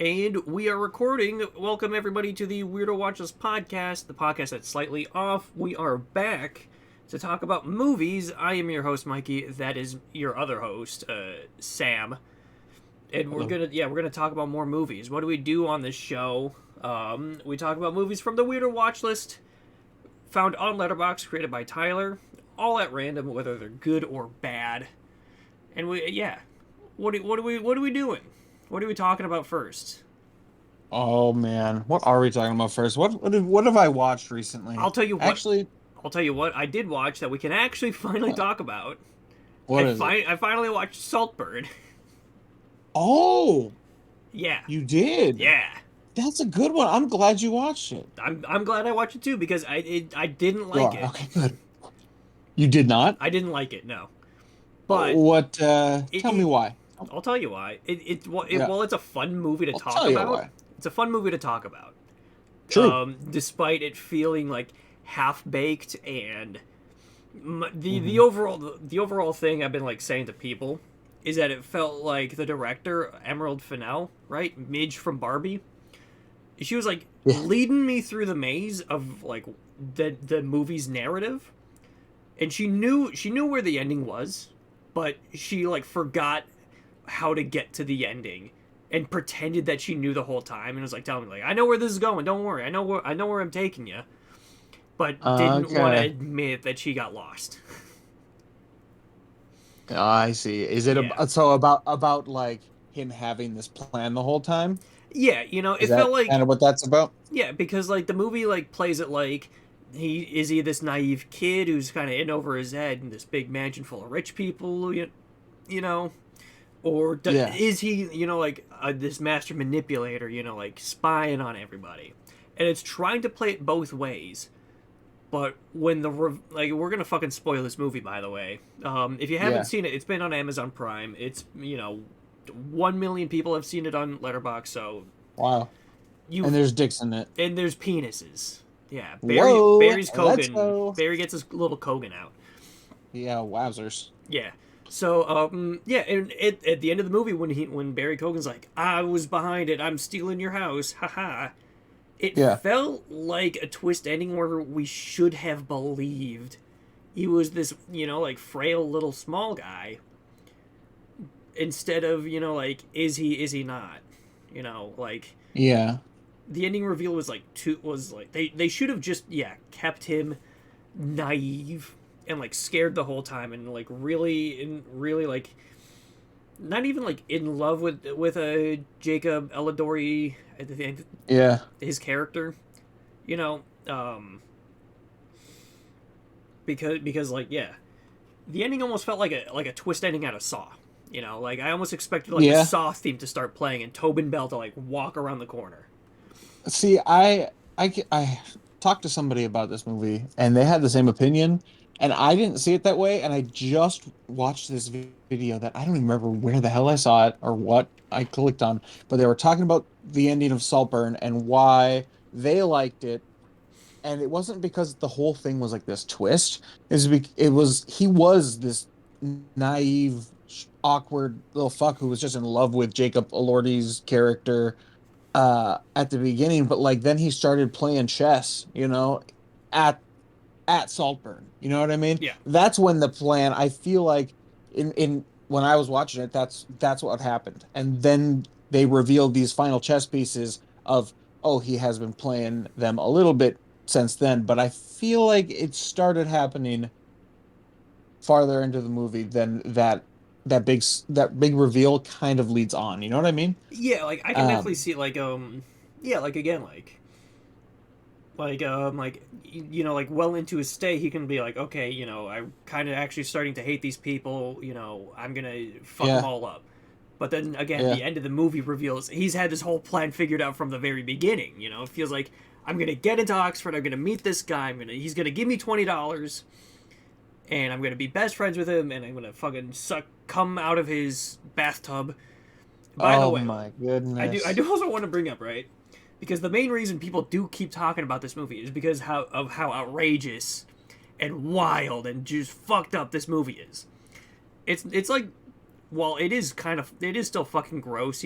And we are recording. Welcome, everybody, to the Weirdo Watchlist Podcast, the podcast that's slightly off. We are back to talk about movies. I am your host, Mikey. That is your other host, Sam. And we're gonna talk about more movies. What do we do on this show? We talk about movies from the Weirdo Watchlist, found on Letterboxd, created by Tyler, all at random, whether they're good or bad. And what are we doing? What are we talking about first? Oh man, what are we talking about first? What have I watched recently? I'll tell you what. Actually, I'll tell you what I did watch that we can actually finally talk about. What is it? I finally watched Saltburn. Oh, Yeah. you did? Yeah. That's a good one. I'm glad you watched it. I'm glad I watched it too because I didn't like it. Okay, good. You did not? I didn't like it. No. But what? Tell me why. I'll tell you why. Well, it's a fun movie to talk tell you about. why. It's a fun movie to talk about. True. Despite it feeling like half baked and the overall thing I've been like saying to people is that it felt like the director Emerald Fennell, right, Midge from Barbie. She was like leading me through the maze of like the movie's narrative, and she knew where the ending was, but she like forgot how to get to the ending and pretended that she knew the whole time and was like telling me like, I know where this is going, don't worry, I know where I'm taking you, but didn't want to admit that she got lost. I see. Is it about like him having this plan the whole time? Yeah, it felt like kind of what that's about. Yeah, because like the movie like plays it like he this naive kid who's kind of in over his head in this big mansion full of rich people, or is he like this master manipulator, like spying on everybody, and it's trying to play it both ways. But when we're gonna fucking spoil this movie, by the way. If you haven't seen it, it's been on Amazon Prime. It's 1 million people have seen it on Letterboxd. So wow, and there's dicks in it, and there's penises. Yeah, Barry's Kogan. Barry gets his little Kogan out. Yeah, wowzers. Yeah. So, and at the end of the movie, when Barry Kogan's like, I was behind it, I'm stealing your house, haha. It felt like a twist ending where we should have believed he was this, like frail little small guy. Instead of, is he not? Yeah. The ending reveal was they should have just kept him naive and like scared the whole time and like really like not even like in love with Jacob Elordi, I think. Yeah. His character, because like the ending almost felt like a twist ending out of Saw. Like I almost expected like a Saw theme to start playing and Tobin Bell to like walk around the corner. See, I talked to somebody about this movie and they had the same opinion, and I didn't see it that way. And I just watched this video that I don't even remember where the hell I saw it or what I clicked on, but they were talking about the ending of Saltburn and why they liked it. And it wasn't because the whole thing was like this twist. He was this naive, awkward little fuck who was just in love with Jacob Elordi's character at the beginning, but like then he started playing chess, at Saltburn. You know what I mean? Yeah. That's when the plan, I feel like in when I was watching it, that's what happened. And then they revealed these final chess pieces of, he has been playing them a little bit since then, but I feel like it started happening farther into the movie than that big reveal kind of leads on. You know what I mean? Yeah, like I can definitely see like well into his stay, he can be like, okay, I'm kind of actually starting to hate these people, I'm gonna fuck them all up. But then again, the end of the movie reveals he's had this whole plan figured out from the very beginning. It feels like I'm gonna get into Oxford, I'm gonna meet this guy, he's gonna give me $20, and I'm gonna be best friends with him, and I'm gonna fucking come out of his bathtub. By the way, my goodness, I do also want to bring up, right? Because the main reason people do keep talking about this movie is because how outrageous and wild and just fucked up this movie is. It's like, well, it is still fucking gross,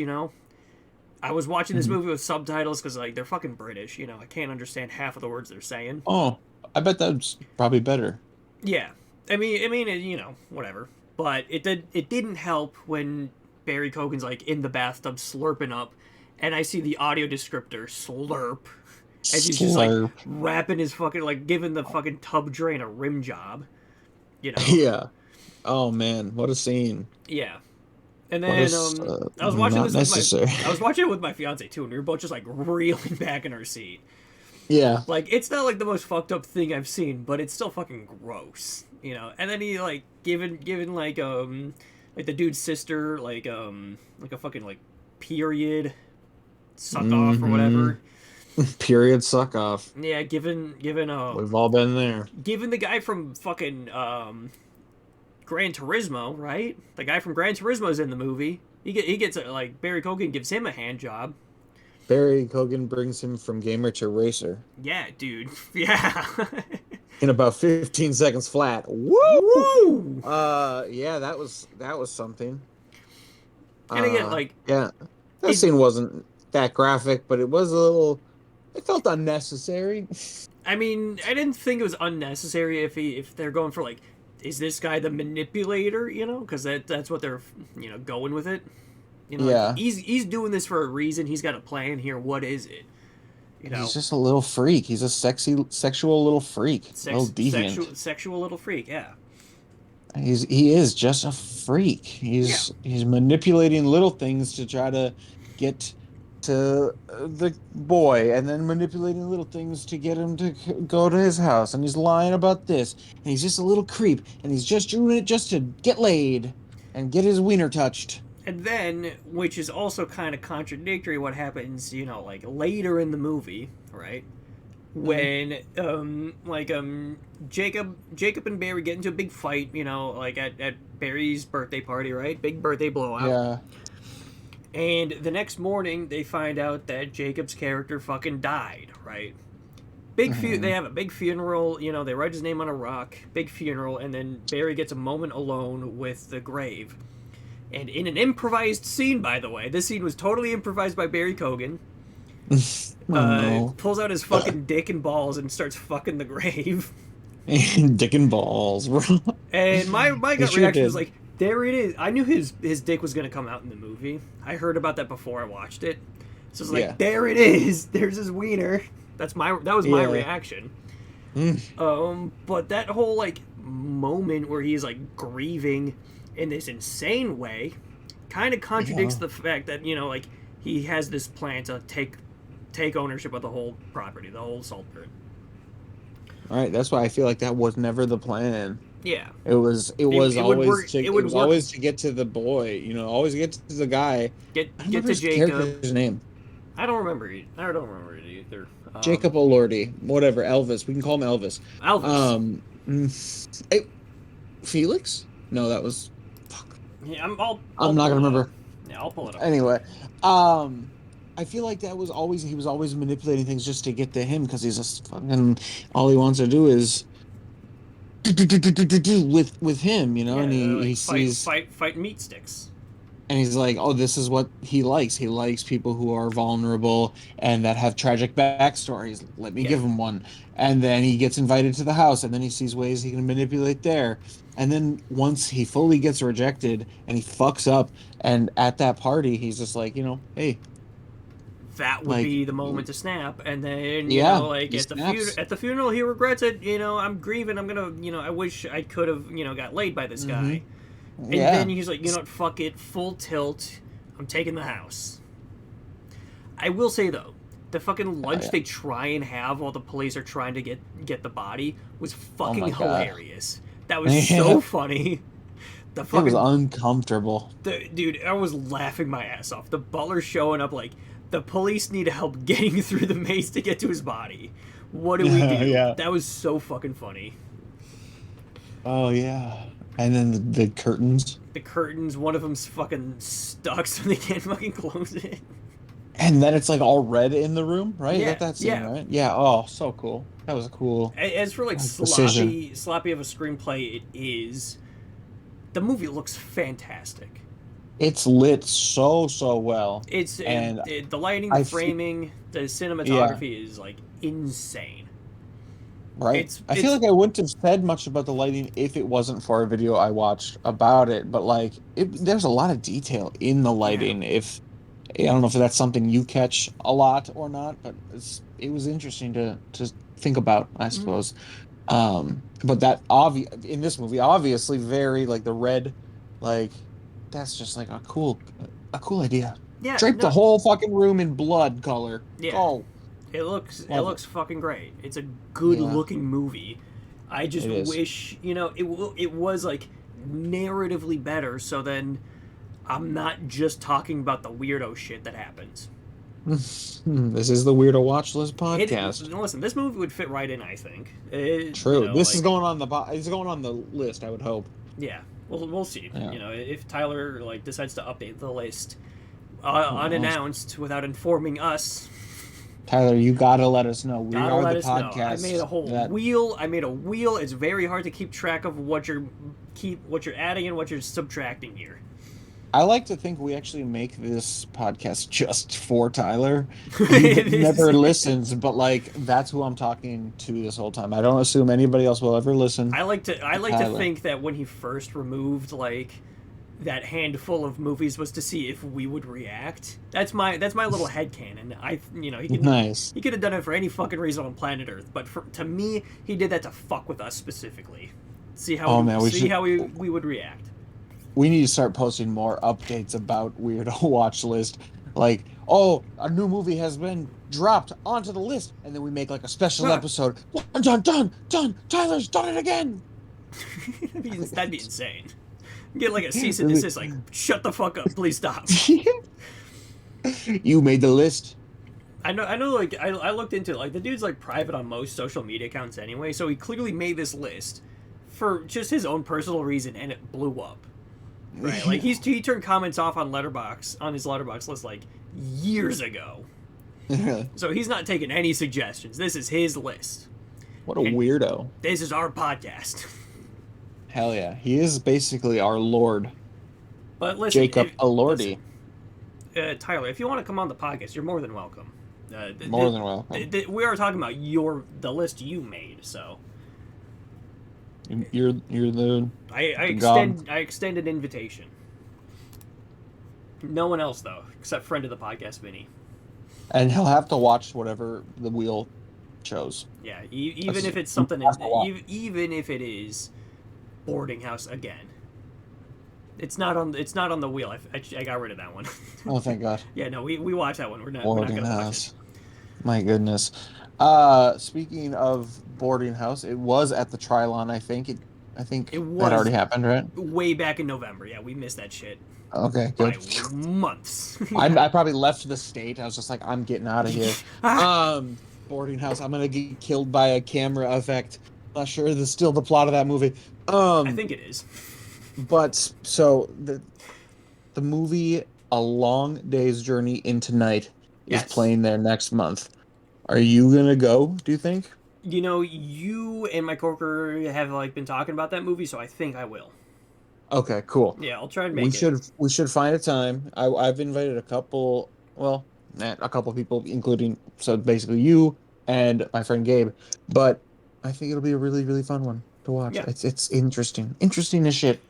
I was watching this movie with subtitles because like they're fucking British, I can't understand half of the words they're saying. Oh, I bet that's probably better. Yeah, I mean, whatever. But it didn't help when Barry Kogan's like in the bathtub slurping up, and I see the audio descriptor slurp, and he's just like wrapping his fucking like giving the fucking tub drain a rim job, Yeah. Oh man, what a scene. Yeah. And then I was watching I was watching it with my fiance too, and we were both just like reeling back in our seat. Yeah. Like it's not like the most fucked up thing I've seen, but it's still fucking gross, And then he like given like the dude's sister like a fucking like period suck off or whatever. Period suck off. Yeah, given we've all been there. Given the guy from fucking Gran Turismo, right? The guy from Gran Turismo's in the movie. He gets like Barry Kogan gives him a hand job. Barry Kogan brings him from gamer to racer. Yeah, dude. Yeah. In about 15 seconds flat. Woo! Yeah, that was something. And again, like that scene wasn't that graphic, but it was a little. It felt unnecessary. I mean, I didn't think it was unnecessary if they're going for like, is this guy the manipulator? Because that's what they're going with it. Yeah. Like, he's doing this for a reason. He's got a plan here. What is it? He's just a little freak. He's a sexual little freak. Little deviant. Sexual little freak. Yeah. He is just a freak. He's manipulating little things to try to get to the boy, and then manipulating little things to get him to go to his house, and he's lying about this, and he's just a little creep, and he's just doing it just to get laid and get his wiener touched. And then, which is also kind of contradictory, what happens, like later in the movie, right? When Jacob and Barry get into a big fight, like at Barry's birthday party, right? Big birthday blowout. Yeah. And the next morning, they find out that Jacob's character fucking died, right? They have a big funeral, they write his name on a rock, big funeral, and then Barry gets a moment alone with the grave. And in an improvised scene, by the way, this scene was totally improvised by Barry Kogan. Pulls out his fucking dick and balls and starts fucking the grave. Dick and balls, bro. And my gut reaction was like, there it is. I knew his dick was going to come out in the movie. I heard about that before I watched it. So it's like, there it is. There's his wiener. That was my reaction. But that whole like moment where he's like grieving in this insane way kind of contradicts the fact that like he has this plan to take ownership of the whole property, the whole Saltburn. All right, that's why I feel like that was never the plan. Yeah, it was always to get to the boy, always get to the guy. Get to Jacob. His name. I don't remember it either. Jacob O'Lordy, whatever. Elvis. We can call him Elvis. Felix? No, that was. Yeah, I'm not gonna remember. Yeah, I'll pull it up. Anyway, I feel like he was always manipulating things just to get to him because he's just fucking all he wants to do is with him, and he sees fight meat sticks. And he's like, oh, this is what he likes. He likes people who are vulnerable and that have tragic backstories. Let me give him one. And then he gets invited to the house, and then he sees ways he can manipulate there. And then once he fully gets rejected and he fucks up, and at that party, he's just like, hey. That would be the moment to snap. And then, at the funeral, he regrets it. I'm grieving. I'm going to, I wish I could have, got laid by this guy. And then he's like, what, fuck it, full tilt, I'm taking the house. I will say, though, the fucking lunch they try and have while the police are trying to get the body was fucking hilarious. That was so funny. It was uncomfortable. Dude, I was laughing my ass off. The butler showing up like, the police need help getting through the maze to get to his body. What do we do? That was so fucking funny. Oh, yeah. And then the curtains. The curtains, one of them's fucking stuck, so they can't fucking close it. And then it's like all red in the room, right? Yeah, that scene, right? Yeah. Oh, so cool. That was cool. As for like sloppy of a screenplay, it is. The movie looks fantastic. It's lit so well, It's and the lighting, the I feel framing, the yeah. cinematography is like insane. Right. I feel It's like I wouldn't have said much about the lighting if it wasn't for a video I watched about it, but like there's a lot of detail in the yeah. lighting. If I don't know if that's something you catch a lot or not, but it was interesting to think about, I Mhm. suppose. But that obvious in this movie, obviously very like the red, like that's just like a cool idea. Yeah, Drape the no, whole fucking room in blood color. yeah. Go. It Love it. looks fucking great. It's a good Yeah, looking movie. I just it is. wish, it was like narratively better so then I'm not just talking about the weirdo shit that happens. This is the Weirdo Watchlist podcast. Listen, this movie would fit right in, I think. True. This is Like, going on it's going on the list, I would hope. yeah, we'll see. Yeah. If Tyler like decides to update the list Well, unannounced without informing us, Tyler, you gotta let us know. We gotta are let the us know. I made a podcast whole that wheel. I made a wheel. It's very hard to keep track of what you're adding and what you're subtracting here. I like to think we actually make this podcast just for Tyler. He It is. never listens, but like that's who I'm talking to this whole time. I don't assume anybody else will ever listen I to like to Tyler. think that when he first removed like that handful of movies was to see if we would react. That's my little headcanon. Nice. He could have done it for any fucking reason on planet Earth, but to me, he did that to fuck with us specifically. Oh man, See how we would react. we need to start posting more updates about Weirdo Watch List. Like, oh, a new movie has been dropped onto the list, and then we make like a special Huh. episode. Done. Tyler's done it again. That'd be insane. Get like a cease and Really? desist, like shut the fuck up, please stop. You made the list. I know. Like I looked into it. Like the dude's like private on most social media accounts anyway, so he clearly made this list for just his own personal reason, and it blew up. Right? Like he turned comments off on his Letterboxd list like years ago. So he's not taking any suggestions. This is his list. What a And weirdo. this is our podcast. Hell yeah. He is basically our Lord. But listen, Jacob Elordi. Tyler, if you want to come on the podcast, you're more than welcome. More than welcome. We are talking about the list you made, so You're the I extend an invitation. No one else though, except friend of the podcast, Vinny. and he'll have to watch whatever the wheel chose. Yeah, even That's- if it's something, he has to watch. even if it is boarding house again, it's not on the wheel. I got rid of that one. Oh, thank God. Yeah, no, we watched that one. We're not Boarding gonna watch house. it. My goodness. Speaking of boarding house, it was at the Trilon, I think. I think It that already was happened, right? way back in November. Yeah, we missed that shit Okay, by good. months. I probably left the state. I was just like, I'm getting out of here. Boarding house. I'm gonna get killed by a camera effect. Not sure this is still the plot of that movie. I think it is. But so the movie A Long Day's Journey into Night is Yes. playing there next month. Are you gonna go, do you think? You and my coworker have like been talking about that movie, so I think I will. Okay, cool. Yeah, I'll try and We make it. should find a time. I've invited a couple, well, a couple people, including so basically you and my friend Gabe. But I think it'll be a really, really fun one to watch. Yeah. It's interesting as shit.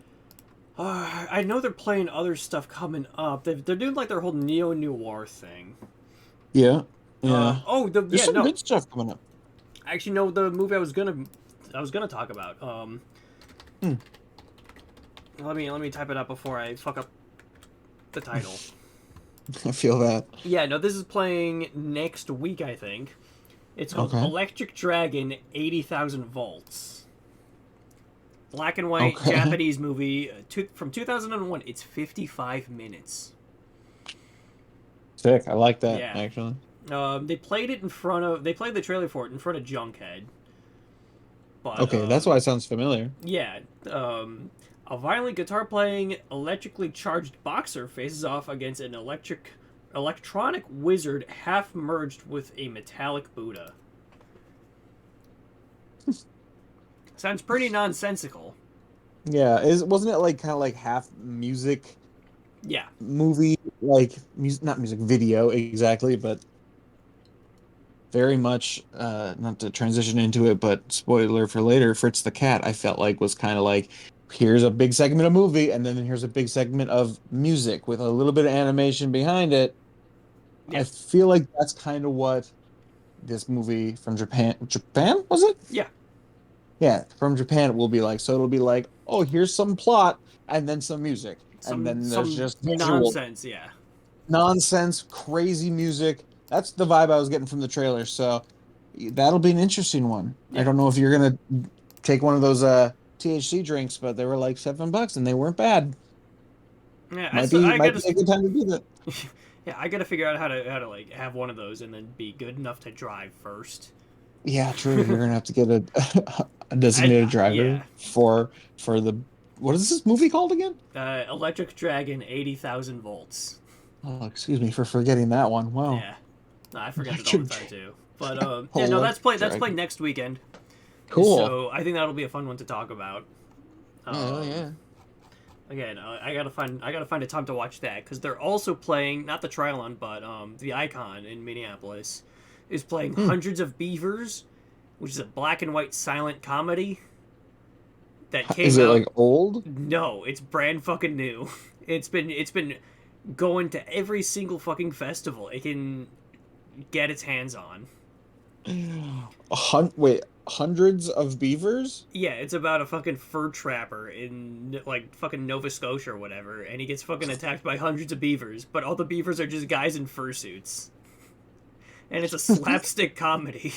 I know they're playing other stuff coming up. They're doing like their whole neo noir thing. Yeah, yeah. There's some no. good stuff coming up. Actually, no. The movie I was gonna talk about. Let me type it up before I fuck up the title. I feel that. Yeah, no. This is playing next week, I think. It's called Okay. Electric Dragon 80,000 Volts. Black and white Okay. Japanese movie from 2001. It's 55 minutes. Sick. I like that, Yeah. actually. They played the trailer for it in front of Junkhead. But, Okay, that's why it sounds familiar. Yeah. A violent guitar playing, electrically charged boxer faces off against an electronic wizard half merged with a metallic Buddha. Sounds pretty nonsensical. Yeah, wasn't it like kind of like half music Yeah. movie, like not music video exactly, but very much not to transition into it, but spoiler for later, Fritz the cat I felt like was kind of like, here's a big segment of movie and then here's a big segment of music with a little bit of animation behind it. I Yeah. feel like that's kind of what this movie from Japan was it? Yeah. Yeah, from Japan it will be like. So it'll be like, oh, here's some plot and then some music and then there's Some just visual nonsense, yeah. nonsense, crazy music. That's the vibe I was getting from the trailer. So that'll be an interesting one. I Yeah. don't know if you're gonna take one of those THC drinks, but they were like $7 and they weren't bad. Yeah, I Might gotta be a good time to do that. yeah, I gotta figure out how to like have one of those and then be good enough to drive first. Yeah, true. You're gonna have to get a designated driver Yeah. for the what is this movie called again? Electric Dragon 80,000 volts. Oh, excuse me for forgetting that one. Wow. Yeah. No, I forget it all the Electric time too. But yeah, no, Electric that's played Dragon. next weekend. Cool. So I think that'll be a fun one to talk about. Yeah, Um, yeah. Again, I gotta find a time to watch that because they're also playing not the Trilon, but the Icon in Minneapolis is playing Hmm. Hundreds of Beavers, which is a black and white silent comedy that Is came it out. like old? No, it's brand fucking new. It's been going to every single fucking festival it can get its hands on. Wait, hundreds of beavers? Yeah, it's about a fucking fur trapper in like fucking Nova Scotia or whatever, and he gets fucking attacked by hundreds of beavers, but all the beavers are just guys in fursuits. And it's a slapstick comedy.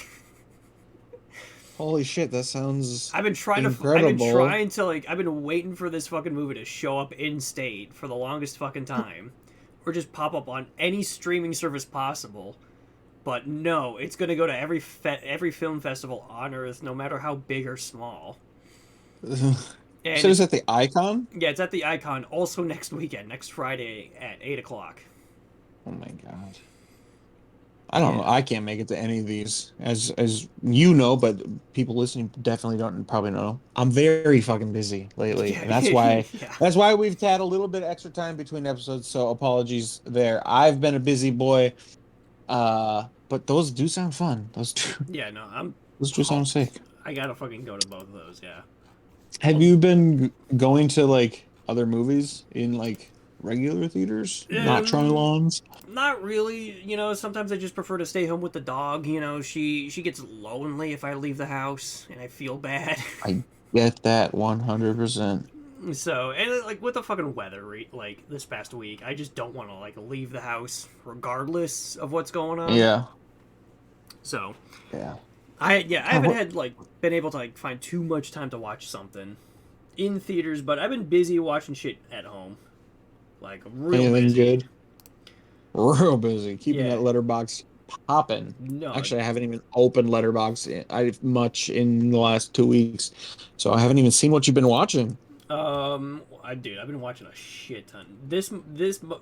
Holy shit, that sounds I've been incredible. trying to like I've been waiting for this fucking movie to show up in state for the longest fucking time or just pop up on any streaming service possible. But no, it's going to go to every film festival on earth no matter how big or small. And So is that the icon? yeah, it's at the Icon also next weekend, next Friday at 8 o'clock. Oh my god. I don't know. Yeah. I can't make it to any of these, as you know, but people listening definitely don't probably know. I'm very fucking busy lately, Yeah. and that's why Yeah. we've had a little bit of extra time between episodes. So apologies there. I've been a busy boy, but those do sound fun. Yeah, no, I'm Those do sound pumped. sick. I got to fucking go to both of those, yeah. Have you been going to like other movies in like regular theaters, not Um, Trilons? Not really. Sometimes I just prefer to stay home with the dog. She gets lonely if I leave the house, and I feel bad. I get that 100%. So, and like with the fucking weather, like this past week, I just don't want to like leave the house regardless of what's going on. Yeah, So, yeah. I haven't had like been able to like find too much time to watch something in theaters, but I've been busy watching shit at home, like real Anything busy. good? Real busy. Keeping Yeah. that letterbox popping. No. Actually, I haven't even opened letterbox much in the last 2 weeks, so I haven't even seen what you've been watching. Dude, I've been watching a shit ton.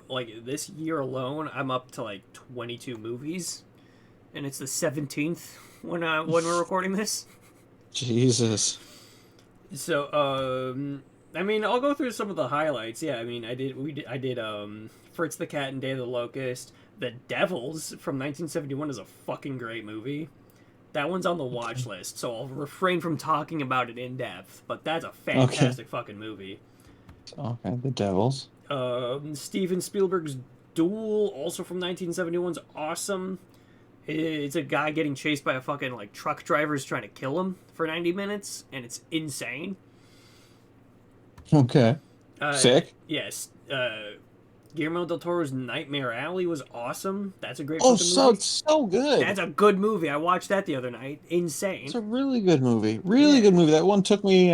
Like this year alone, I'm up to like 22 movies, and it's the 17th when we're recording this. Jesus. So, I mean, I'll go through some of the highlights. Yeah, I mean, I did Fritz the Cat and Day of the Locust. The Devils from 1971 is a fucking great movie. That one's on the watch list, so I'll refrain from talking about it in depth. But that's a fantastic fucking movie. Okay, the Devils. Steven Spielberg's Duel, also from 1971, is awesome. It's a guy getting chased by a fucking like truck drivers trying to kill him for 90 minutes, and it's insane. Okay. Sick. Yes. Guillermo del Toro's Nightmare Alley was awesome. That's a great Oh, fucking movie. so good. That's a good movie. I watched that the other night. Insane. It's a really good movie. Really Yeah. good movie. That one took me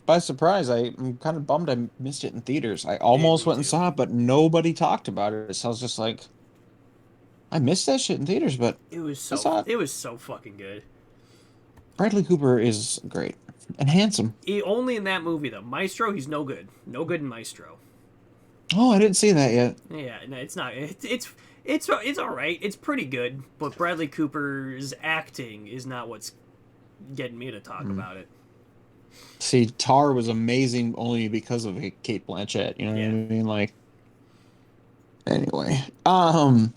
by surprise. I'm kind of bummed I missed it in theaters. I almost me went and too. saw it, but nobody talked about it. So I was just like, I missed that shit in theaters, but It was I so saw it. it was so fucking good. Bradley Cooper is great and handsome. Only in that movie though. Maestro, he's no good. No good in Maestro. Oh, I didn't see that yet. Yeah, no, it's not. It's all right. It's pretty good, but Bradley Cooper's acting is not what's getting me to talk about it. See, Tar was amazing only because of Kate Blanchett. You know what I Yeah. mean? Like, Anyway, And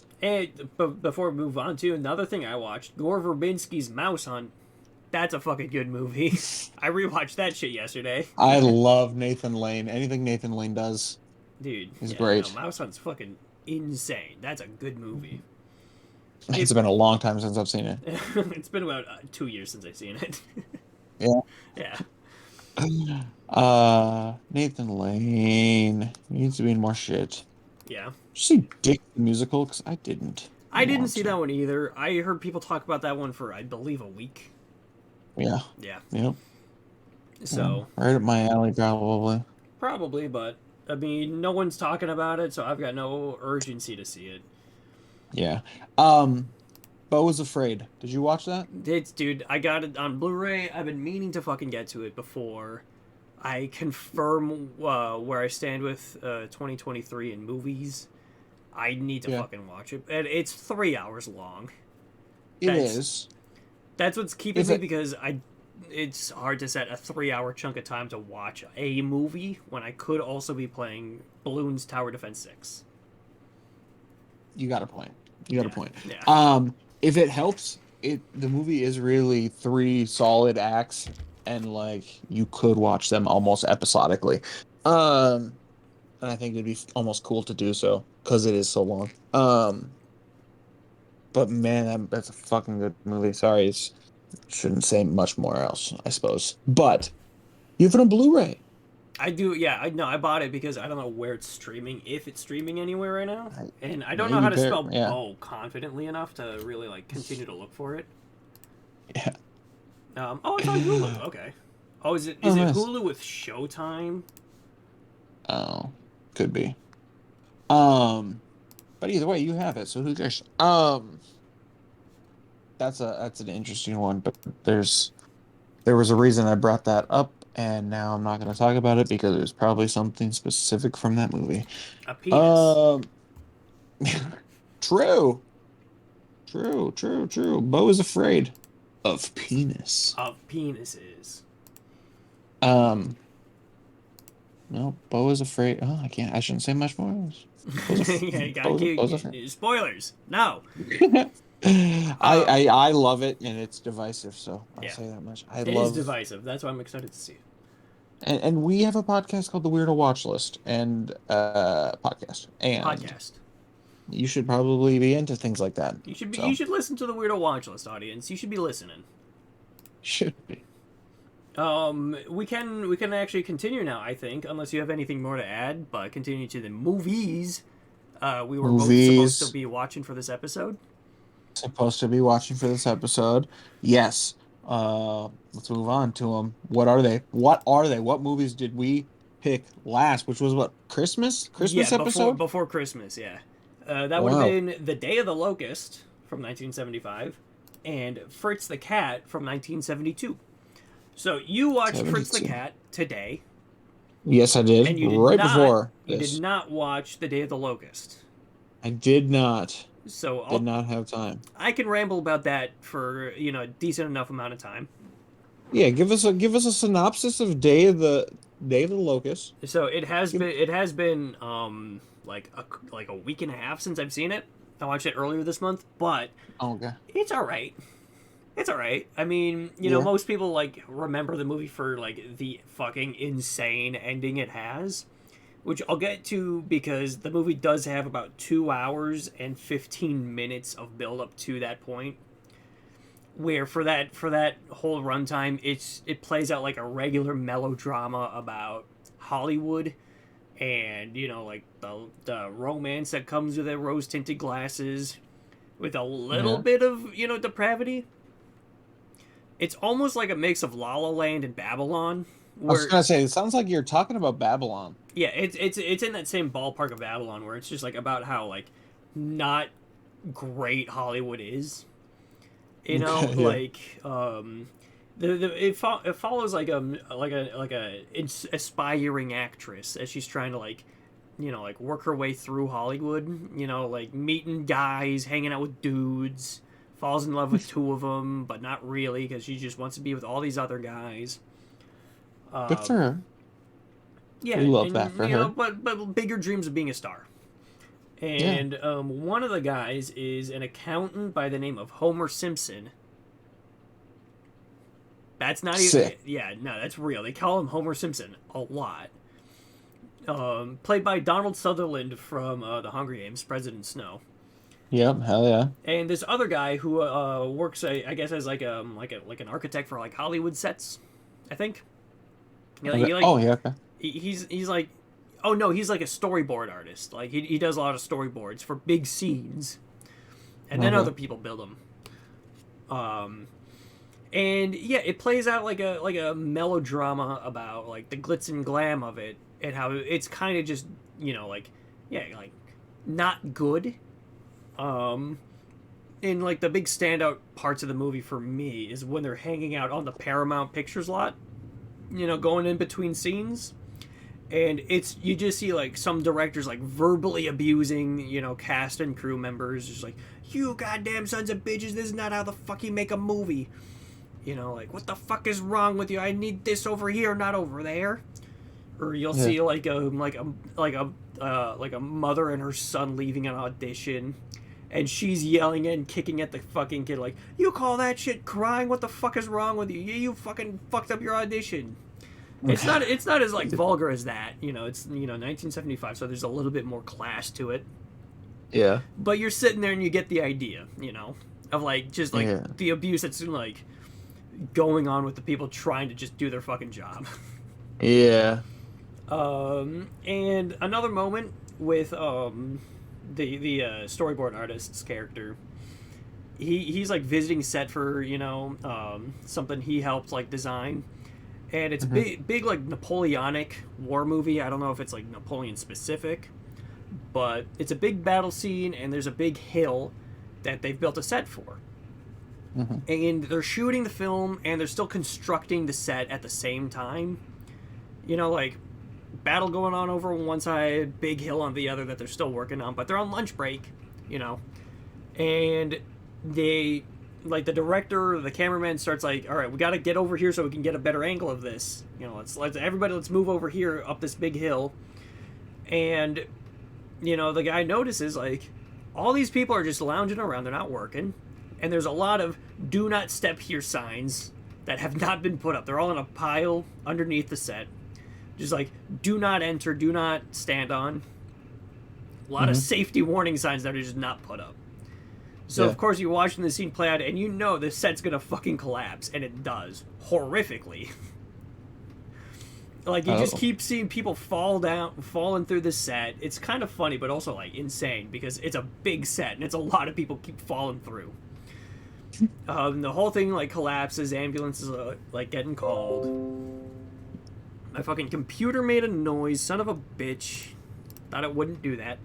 before we move on to another thing I watched, Gore Verbinski's Mouse Hunt. That's a fucking good movie. I rewatched that shit yesterday. I love Nathan Lane. Anything Nathan Lane does Dude, is yeah, no, great. Mouse Hunt's fucking insane. That's a good movie. It's been a long time since I've seen it. It's been about 2 years since I've seen it. Yeah. Yeah. Nathan Lane needs to be in more shit. Yeah. Did you see Dick the Musical? Because I didn't. I didn't see that one either. I heard people talk about that one for, I believe, a week. Yeah. Yeah. Yep. So. Right up my alley, probably. Probably, but, I mean, no one's talking about it, so I've got no urgency to see it. Yeah. Beau Was Afraid. Did you watch that? Dude, I got it on Blu-ray. I've been meaning to fucking get to it before I confirm where I stand with 2023 in movies. I need to fucking watch it. And it's 3 hours long. It is. That's what's keeping me because it's hard to set a 3-hour chunk of time to watch a movie when I could also be playing Bloons Tower Defense 6. You got a point. You got a point. Yeah. If it helps, the movie is really 3 solid acts, and like you could watch them almost episodically. And I think it'd be almost cool to do so because it is so long. But man, that's a fucking good movie. Sorry, shouldn't say much more else, I suppose. But you have it on Blu-ray. I do, yeah. I bought it because I don't know where it's streaming, if it's streaming anywhere right now, and I don't know how to spell Beau confidently enough to really like continue to look for it. Yeah. Oh, it's on Hulu. Okay. Oh, is it nice. Hulu with Showtime? Oh, could be. But either way, you have it, so who cares? That's an interesting one, but there was a reason I brought that up. And now I'm not going to talk about it because there's probably something specific from that movie. A penis. True. Beau is afraid of penis. Of penises. No, Beau is afraid. Oh, I shouldn't say much more. Yeah, you gotta keep spoilers. No. I love it, and it's divisive, so I'll say that much. It is divisive. That's why I'm excited to see it. And we have a podcast called the Weirdo Watchlist and podcast. You should probably be into things like that. You should listen to the Weirdo Watchlist, audience. You should be listening. Should be. We can actually continue now, I think, unless you have anything more to add, but continue to the movies. We were both supposed to be watching for this episode. Yes. Let's move on to them. What are they? What movies did we pick last? Which was what? Christmas episode? Before Christmas, yeah. That would have been The Day of the Locust from 1975 and Fritz the Cat from 1972. So you watched 72. Fritz the Cat today. Yes, I did. And you did You did not watch The Day of the Locust. I did not. So did not have time. I can ramble about that for a decent enough amount of time. Yeah, give us a synopsis of Day of the Locust. So it has been like a week and a half since I've seen it. I watched it earlier this month, but it's all right. It's all right. I mean, most people like remember the movie for like the fucking insane ending it has. Which I'll get to because the movie does have about 2 hours and 15 minutes of build up to that point. Where for that whole runtime, it plays out like a regular melodrama about Hollywood, and like the romance that comes with it, rose tinted glasses, with a little bit of depravity. It's almost like a mix of La La Land and Babylon. I was gonna say, it sounds like you're talking about Babylon. Yeah, it's in that same ballpark of Babylon, where it's just like about how like not great Hollywood is. It follows like a aspiring actress as she's trying to like work her way through Hollywood. Like meeting guys, hanging out with dudes, falls in love with 2 of them, but not really because she just wants to be with all these other guys. Good for her. Yeah, we love that for her. But bigger dreams of being a star. And one of the guys is an accountant by the name of Homer Simpson. That's not Sick. even... Yeah, no, that's real. They call him Homer Simpson a lot. Played by Donald Sutherland from The Hunger Games, President Snow. Yep, hell yeah. And this other guy who works, I guess, as like an architect for like Hollywood sets, I think. You know, Okay. Okay. He's like, oh no, he's like a storyboard artist. Like he does a lot of storyboards for big scenes, and then other people build them. And yeah, it plays out like a melodrama about like the glitz and glam of it, and how it's kind of just, you know, like, yeah, like not good. And like the big standout parts of the movie for me is when they're hanging out on the Paramount Pictures lot, you know, going in between scenes. And you just see like some directors like verbally abusing, you know, cast and crew members, just like, you goddamn sons of bitches, this is not how the fuck you make a movie. You know, like, what the fuck is wrong with you? I need this over here, not over there. Or you'll see like a mother and her son leaving an audition, and she's yelling and kicking at the fucking kid like, you call that shit crying? What the fuck is wrong with you? You fucking fucked up your audition. It's not as like vulgar as that, you know. It's, you know, 1975, so there's a little bit more class to it. Yeah. But you're sitting there and you get the idea, you know, of like just like the abuse that's like going on with the people trying to just do their fucking job. Yeah. And another moment with the storyboard artist's character. He's like visiting set for, you know, something he helped like design. And it's big like Napoleonic war movie. I don't know if it's like Napoleon specific, but it's a big battle scene, and there's a big hill that they've built a set for. And they're shooting the film, and they're still constructing the set at the same time. You know, like, battle going on over one side, big hill on the other that they're still working on, but they're on lunch break, you know. And they, like, the director, the cameraman starts like, all right, we got to get over here so we can get a better angle of this. You know, let's move over here up this big hill. And, you know, the guy notices, like, all these people are just lounging around, they're not working. And there's a lot of do not step here signs that have not been put up. They're all in a pile underneath the set. Just like, do not enter, do not stand on. A lot of safety warning signs that are just not put up. So, of course, you're watching the scene play out, and you know the set's gonna fucking collapse. And it does. Horrifically. Like, you just keep seeing people falling through the set. It's kind of funny, but also, like, insane, because it's a big set, and it's a lot of people keep falling through. The whole thing, like, collapses. Ambulances are, like, getting called. My fucking computer made a noise. Son of a bitch. Thought it wouldn't do that.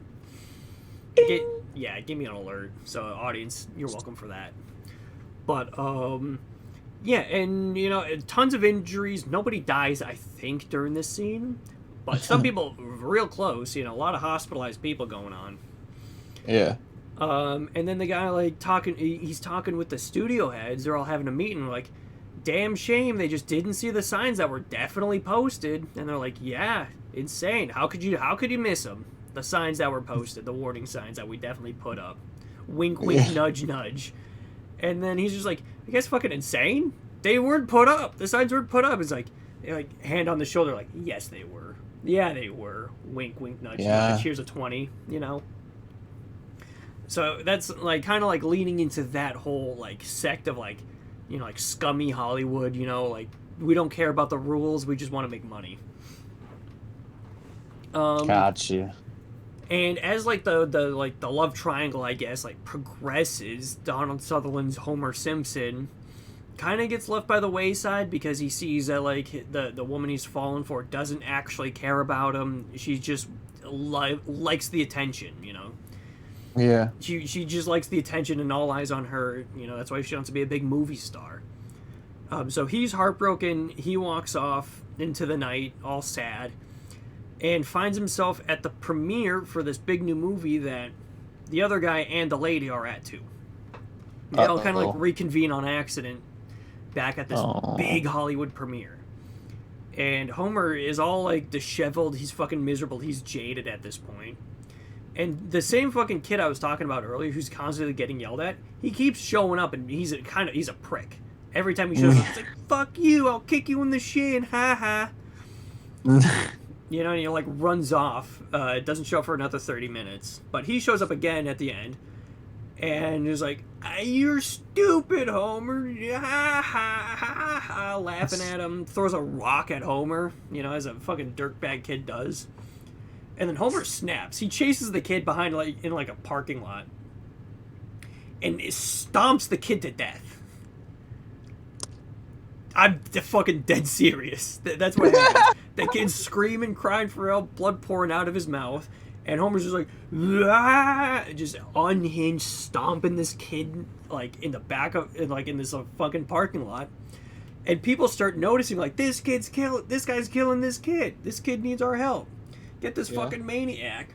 Give me an alert. So, audience, you're welcome for that. But, yeah, and, you know, tons of injuries. Nobody dies, I think, during this scene. But some people real close. You know, a lot of hospitalized people going on. Yeah. And then the guy, like, he's talking with the studio heads. They're all having a meeting, like, damn shame they just didn't see the signs that were definitely posted. And they're like, yeah, insane. How could you miss them? The signs that were posted, the warning signs that we definitely put up. Wink, wink, nudge, nudge. And then he's just like, you guys fucking insane? They weren't put up. The signs weren't put up. It's like hand on the shoulder, like, yes, they were. Yeah, they were. Wink, wink, nudge, nudge. Here's a 20, you know? So that's, like, kind of, like, leaning into that whole, like, sect of, like, you know, like, scummy Hollywood, you know? Like, we don't care about the rules. We just want to make money. Gotcha. And as, like, the love triangle, I guess, like, progresses, Donald Sutherland's Homer Simpson kind of gets left by the wayside because he sees that, like, the woman he's fallen for doesn't actually care about him. She just likes the attention, you know? Yeah. She just likes the attention and all eyes on her. You know, that's why she wants to be a big movie star. So he's heartbroken. He walks off into the night, all sad, and finds himself at the premiere for this big new movie that the other guy and the lady are at too. They all kind of like reconvene on accident back at this big Hollywood premiere. And Homer is all like disheveled. He's fucking miserable. He's jaded at this point. And the same fucking kid I was talking about earlier, who's constantly getting yelled at, he keeps showing up, and he's a prick. Every time he shows up, it's like, "Fuck you! I'll kick you in the shin, ha ha." You know, and he like runs off. It doesn't show up for another 30 minutes, but he shows up again at the end, and is like, "You're stupid, Homer!" Ha ha ha ha, laughing at him. Throws a rock at Homer, you know, as a fucking dirtbag kid does. And then Homer snaps. He chases the kid behind, like, in like a parking lot, and it stomps the kid to death. I'm fucking dead serious. That's what happens. The kid's screaming, crying for help, blood pouring out of his mouth, and Homer's just like, "Ah!" Just unhinged, stomping this kid like in the back of, like in this fucking parking lot. And people start noticing, like, this guy's killing this kid. This kid needs our help. Get this fucking maniac.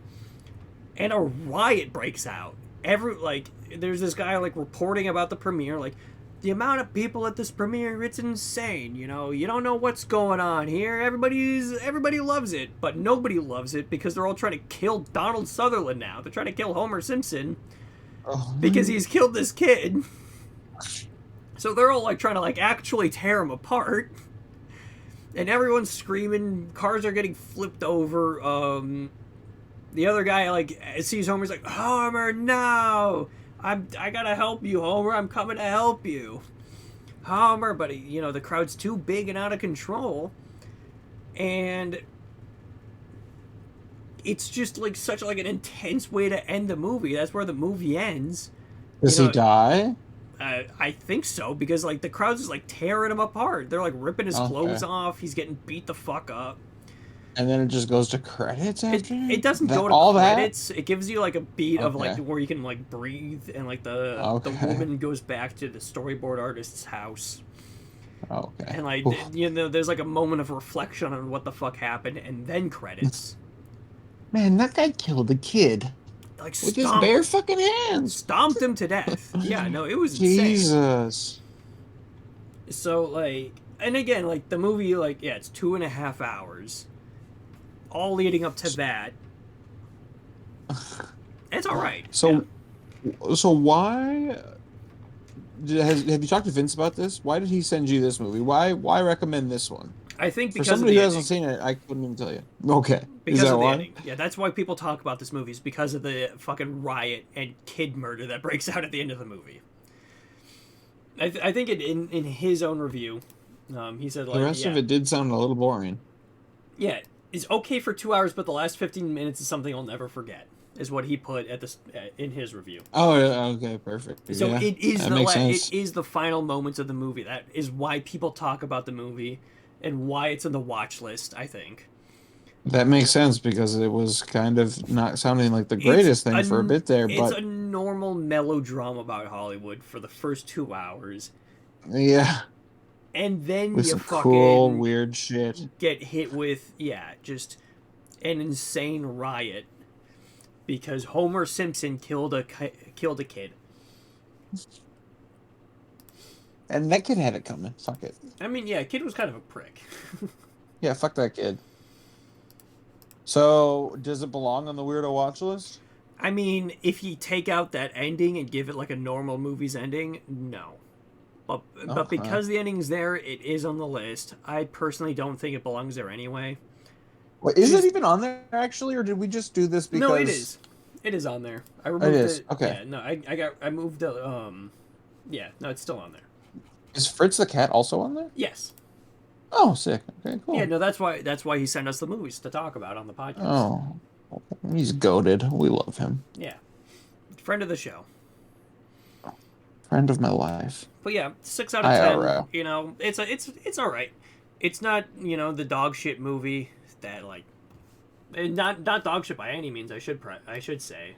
And a riot breaks out. There's this guy, like, reporting about the premiere, like, the amount of people at this premiere, it's insane, you know? You don't know what's going on here. Everybody loves it, but nobody loves it because they're all trying to kill Donald Sutherland now. They're trying to kill Homer Simpson because he's killed this kid. So they're all, like, trying to, like, actually tear him apart. And everyone's screaming. Cars are getting flipped over. The other guy, like, sees Homer's like, "Homer, no! I gotta help you, Homer. I'm coming to help you, Homer." But, you know, the crowd's too big and out of control. And it's just, like, such, like, an intense way to end the movie. That's where the movie ends. Does he die? I think so, because, like, the crowd's just, like, tearing him apart. They're, like, ripping his clothes off. He's getting beat the fuck up. And then it just goes to credits after? It doesn't go to credits. It gives you, like, a beat of, like, where you can, like, breathe, and, like, the woman goes back to the storyboard artist's house. Okay. And, like, you know, there's, like, a moment of reflection on what the fuck happened, and then credits. Man, that guy killed a kid. Like, with his bare fucking hands. Stomped him to death. Yeah, no, it was insane. Jesus. So, like, and again, like, the movie, like, yeah, it's 2.5 hours. All leading up to that. It's alright. So why... Have you talked to Vince about this? Why did he send you this movie? Why recommend this one? I think because for somebody who hasn't seen it, I couldn't even tell you. Okay, because is that of the why? ending. Yeah, that's why people talk about this movie, is because of the fucking riot and kid murder that breaks out at the end of the movie. I think in his own review, he said, like, the rest of it did sound a little boring. Yeah, it's okay for 2 hours, but the last 15 minutes is something I'll never forget. Is what he put at this in his review. Oh, okay, perfect. So yeah, it is the final moments of the movie. That is why people talk about the movie and why it's in the watch list, I think. That makes sense, because it was kind of not sounding like the greatest thing for a bit there. But it's a normal melodrama about Hollywood for the first 2 hours. Yeah. And then with you some fucking cool, weird shit. Get hit with, just an insane riot. Because Homer Simpson killed a kid. And that kid had it coming. Fuck it. I mean, yeah, kid was kind of a prick. Yeah, fuck that kid. So, does it belong on the Weirdo Watch List? I mean, if you take out that ending and give it like a normal movie's ending, no. But because the ending's there, it is on the list. I personally don't think it belongs there anyway. Wait, is it even on there, actually, or did we just do this because... No, it is. It is on there. I removed it. Okay. Yeah, no, I moved the, yeah, no, it's still on there. Is Fritz the cat also on there? Yes. Oh, sick. Okay, cool. Yeah, no, that's why he sent us the movies to talk about on the podcast. Oh, he's goated. We love him. Yeah. Friend of the show. Friend of my life. But yeah, 6 out of 10. IRL. You know, it's all right. It's not, you know, the dog shit movie that, like, not dog shit by any means. I should say.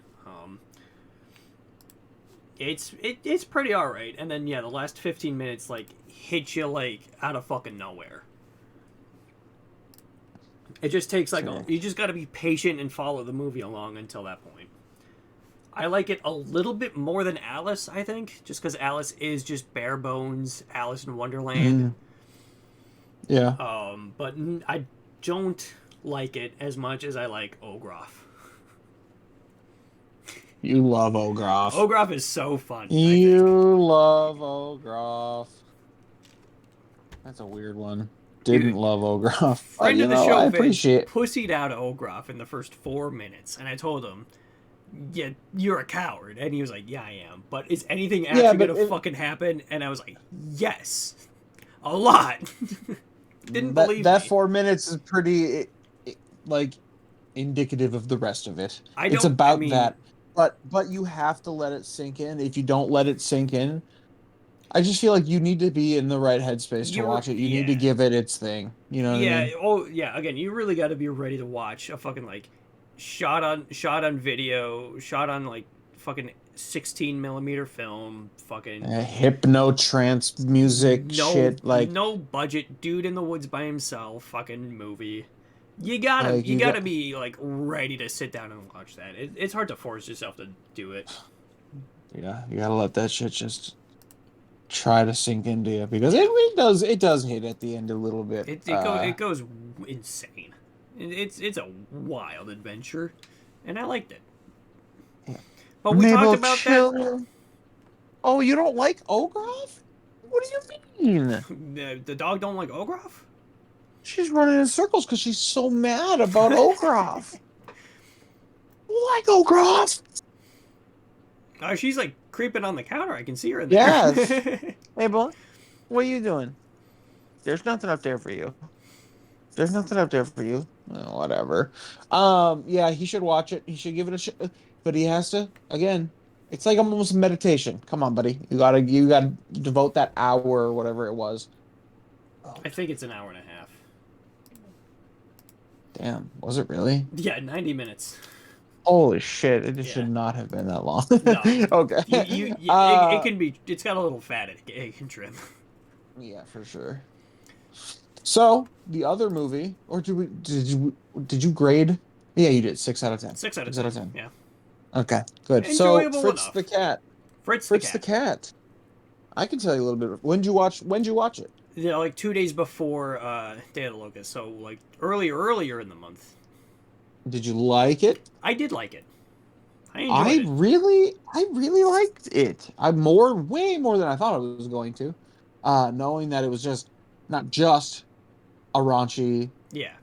It's pretty all right. And then, yeah, the last 15 minutes, like, hit you, like, out of fucking nowhere. It just takes, like, you just got to be patient and follow the movie along until that point. I like it a little bit more than Alice, I think, just because Alice is just bare bones Alice in Wonderland. Yeah. But I don't like it as much as I like Ogroff. You love Ogroff. Ogroff is so fun. You love Ogroff. That's a weird one. Didn't Dude, love Ogroff. But, friend of the I show, Vince, appreciate. pussied out Ogroff in the first 4 minutes, and I told him, "Yeah, you're a coward," and he was like, "Yeah, I am." But is anything actually gonna fucking happen? And I was like, "Yes, a lot." Didn't believe that me. 4 minutes is pretty, like, indicative of the rest of it. It's about that. But you have to let it sink in. If you don't let it sink in, I just feel like you need to be in the right headspace to watch it. You need to give it its thing. You know what I mean? Oh yeah. Again, you really got to be ready to watch a fucking like shot on video, shot on like fucking 16 millimeter film, fucking Hypno trance music shit. Like, no budget, dude in the woods by himself, fucking movie. You like gotta be like ready to sit down and watch that. It's hard to force yourself to do it. yeah, you gotta let that shit just try to sink into you, because it does hit at the end a little bit. It goes insane. It's a wild adventure, and I liked it. Yeah. But we talked about that. Oh, you don't like Ogroff? What do you mean? The dog don't like Ogroff? She's running in circles because she's so mad about Ogroff. Like Ogroff? She's like creeping on the counter. I can see her in there. Yes. Hey, boy, what are you doing? There's nothing up there for you. There's nothing up there for you. Oh, whatever. Yeah, he should watch it. He should give it a shot. But he has to, again, it's like almost meditation. Come on, buddy. You gotta devote that hour or whatever it was. I think it's an hour and a half. Damn, was it really? Yeah, 90 minutes. Holy shit! It should not have been that long. No. Okay. It can be. It's got a little fat it can trim. Yeah, for sure. So the other movie, or did you grade? Yeah, you did. 6 out of 10. 6 out of 10. Yeah. Okay, good. Enjoyable so Fritz enough. the cat. Fritz the cat. I can tell you a little bit. When'd you watch it? Yeah, like 2 days before Day of the Locust, so like earlier in the month. Did you like it? I did like it. I enjoyed it. I really liked it. Way more than I thought I was going to. Knowing that it was just not just a raunchy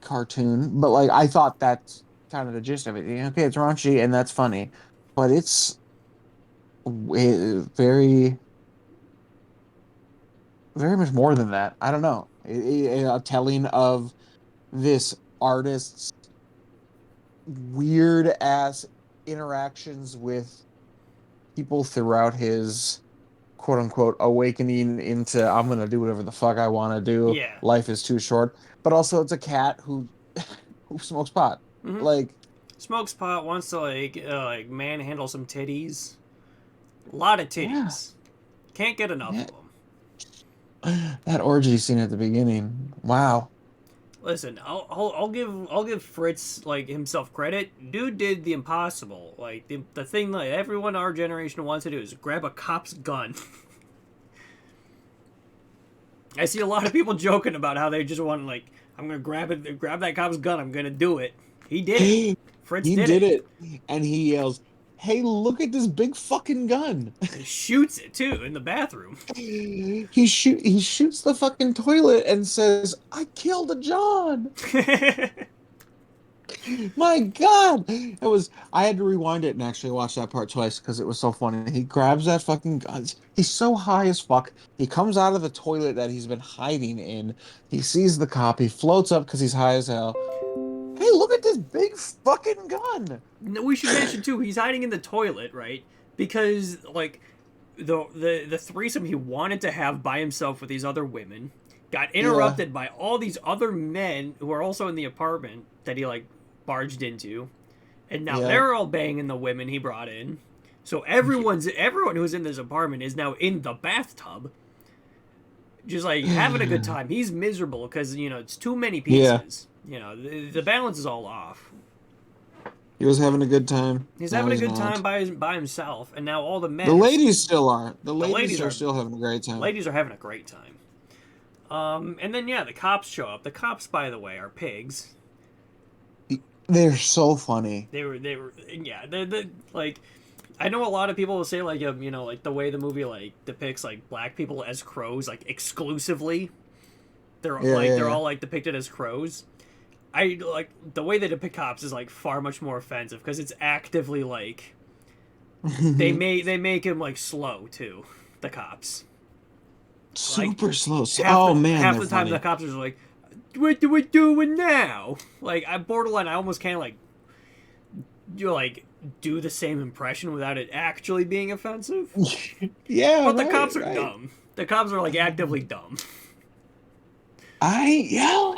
cartoon, but like I thought that's kind of the gist of it. Okay, it's raunchy and that's funny, but it's very, very much more than that. I don't know. A telling of this artist's weird ass interactions with people throughout his quote unquote awakening into I'm gonna do whatever the fuck I want to do. Yeah. Life is too short. But also it's a cat who smokes pot. Mm-hmm. Like smokes pot, wants to like manhandle some titties. A lot of titties. Yeah. Can't get enough of them. That orgy scene at the beginning. Wow. Listen, I'll give Fritz like himself credit. Dude did the impossible. Like the thing that everyone in our generation wants to do is grab a cop's gun. I see a lot of people joking about how they just want like I'm gonna grab that cop's gun. I'm gonna do it. He did it. Fritz did it, and he yells, "Hey, look at this big fucking gun!" He shoots it too in the bathroom. He shoots the fucking toilet and says, "I killed a John." My God, I had to rewind it and actually watch that part twice because it was so funny. He grabs that fucking gun. He's so high as fuck. He comes out of the toilet that he's been hiding in. He sees the cop. He floats up because he's high as hell. Hey, look at this big fucking gun. No, we should mention too, he's hiding in the toilet, right? Because like the threesome he wanted to have by himself with these other women got interrupted by all these other men who are also in the apartment that he like barged into, and now they're all banging the women he brought in. So everyone who's in this apartment is now in the bathtub, just like having a good time. He's miserable because it's too many pieces. The balance is all off. He was having a good time. He's having a good time by himself, and now all the men. The ladies still aren't. The ladies are still having a great time. Ladies are having a great time. And then the cops show up. The cops, by the way, are pigs. They're so funny. They're like, I know a lot of people will say like like the way the movie like depicts like black people as crows like exclusively. They're Yeah. all like depicted as crows. I like the way they depict cops is like far much more offensive because it's actively like they make him like slow too. The cops like Super slow. Oh man, half they're the time the funny. cops are like, what do we doing now? Like I borderline I almost can't like you like do the same impression without it actually being offensive. Yeah, But the right, cops are right. dumb. The cops are like actively dumb. I yell.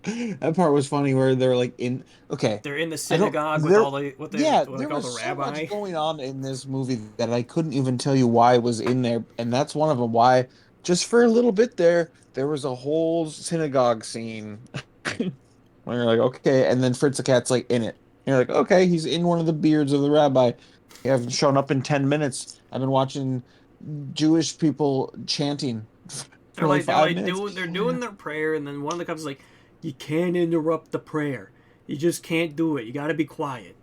That part was funny where they're like in. Okay, They're in the I don't. synagogue with There, all the with the yeah, what they there call the was so rabbi. much going on in this movie that I couldn't even tell you why it was in there, and that's one of them. Why, just for a little bit there was a whole synagogue scene where you're like, okay, and then Fritz the Cat's like in it. You're like, okay, he's in one of the beards of the rabbi. He hasn't shown up in 10 minutes. I've been watching Jewish people chanting for like They're five like minutes. doing their prayer, and then one of the cops is like, "You can't interrupt the prayer. You just can't do it. You got to be quiet."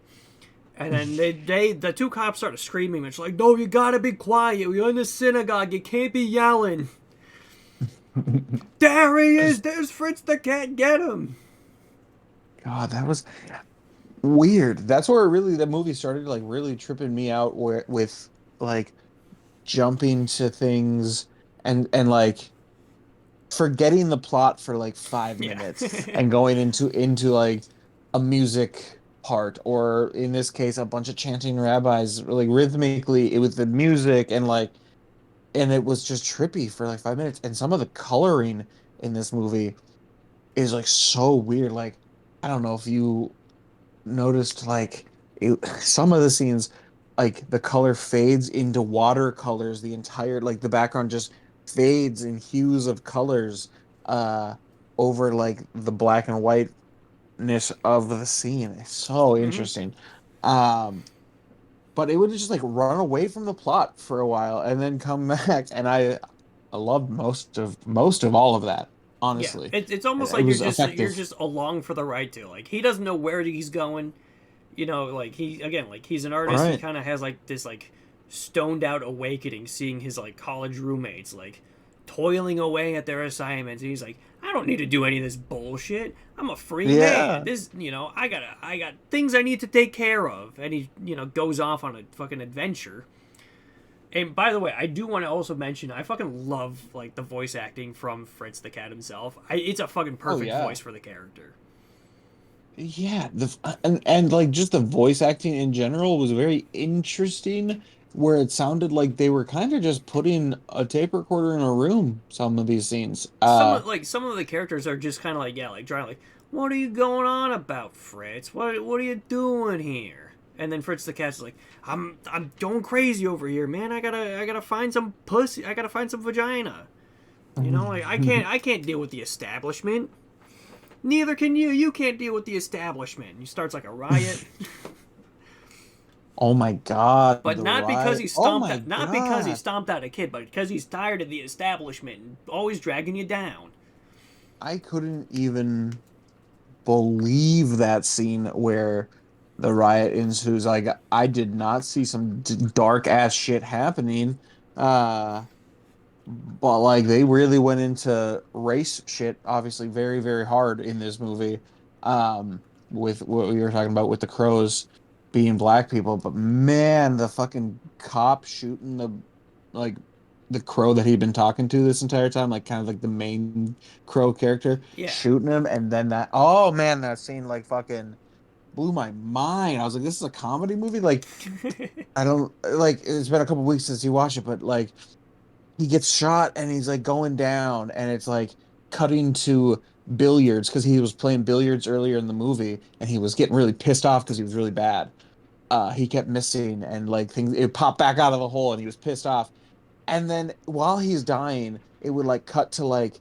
And then the two cops started screaming. It's like, "No, you got to be quiet. We're in the synagogue. You can't be yelling." There he is. There's Fritz the cat. Get him. God, that was weird. That's where really the movie started like really tripping me out where with like jumping to things and like forgetting the plot for like five Yeah. minutes and going into like a music part or in this case a bunch of chanting rabbis like rhythmically it was the music and it was just trippy for like 5 minutes and some of the coloring in this movie is like so weird like I don't know if you noticed some of the scenes like the color fades into watercolors the entire like the background just fades in hues of colors uh over like the black and whiteness of the scene. It's so Hmm. interesting. um but it would just like run away from the plot for a while and then come back and I loved most of all of that, Yeah, honestly. it's almost It like was you're effective. just along for the ride too. Like he doesn't know where he's going. Like he again, like he's an artist. He Right. kind of has like this like stoned out awakening, seeing his like college roommates like toiling away at their assignments, and he's like, I don't need to do any of this bullshit. I'm a free man. Yeah. This, I got things I need to take care of, and he, goes off on a fucking adventure. And by the way, I do want to also mention I fucking love like the voice acting from Fritz the cat himself. It's a fucking Oh perfect yeah. voice for the character. Yeah, and like just the voice acting in general was very interesting, where it sounded like they were kind of just putting a tape recorder in a room, some of these scenes. Some of the characters are just kind of like yeah, like trying like, what are you going on about, Fritz? What are you doing here? And then Fritz the cat's like, I'm going crazy over here, man. I gotta find some pussy. I gotta find some vagina. Like I can't deal with the establishment. Neither can you. You can't deal with the establishment. He starts like a riot, Oh my God, but the riot. Oh my not because he God. stomped out a kid, but because he's tired of the establishment and always dragging you down. I couldn't even believe that scene where the riot ensues. Like I did not see some dark ass shit happening. Uh But like they really went into race shit, obviously very, very hard in this movie. With what we were talking about with the crows being black people. But man, the fucking cop shooting like the crow that he'd been talking to this entire time, like kind of like the main crow character, Yeah. shooting him, and then that oh man, that scene like fucking blew my mind. I was like, this is a comedy movie? Like, I don't like it's been a couple weeks since you watched it, but like he gets shot and he's like going down and it's like cutting to billiards because he was playing billiards earlier in the movie and he was getting really pissed off because he was really bad. He kept missing and like things it popped back out of the hole and he was pissed off. And then while he's dying, it would like cut to like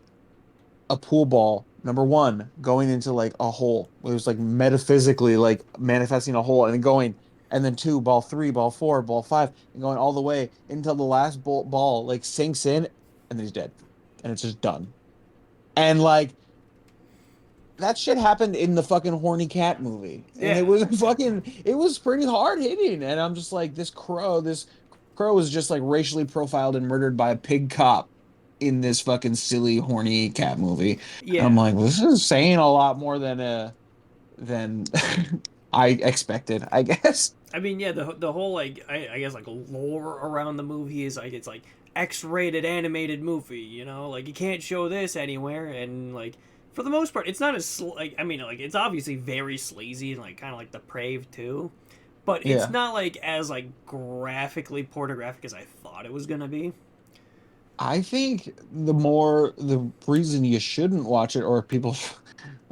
a pool ball, number one, going into like a hole. It was like metaphysically like manifesting a hole and then going, and then two, ball three, ball four, ball five, and going all the way until the last ball like sinks in and then he's dead. And it's just done. And like that shit happened in the fucking horny cat movie, and Yeah. it was pretty hard hitting, and I'm just like, this crow was just like racially profiled and murdered by a pig cop in this fucking silly horny cat movie. And I'm Yeah. like, well, this is saying a lot more than I expected, I guess. I mean, yeah, the whole like I guess like lore around the movie is like it's like X-rated animated movie, you know, like you can't show this anywhere, and like for the most part, it's not as like I mean, like it's obviously very sleazy and like kind of like depraved too, but it's Yeah. not like as like graphically pornographic as I thought it was gonna be. I think the reason you shouldn't watch it, or people,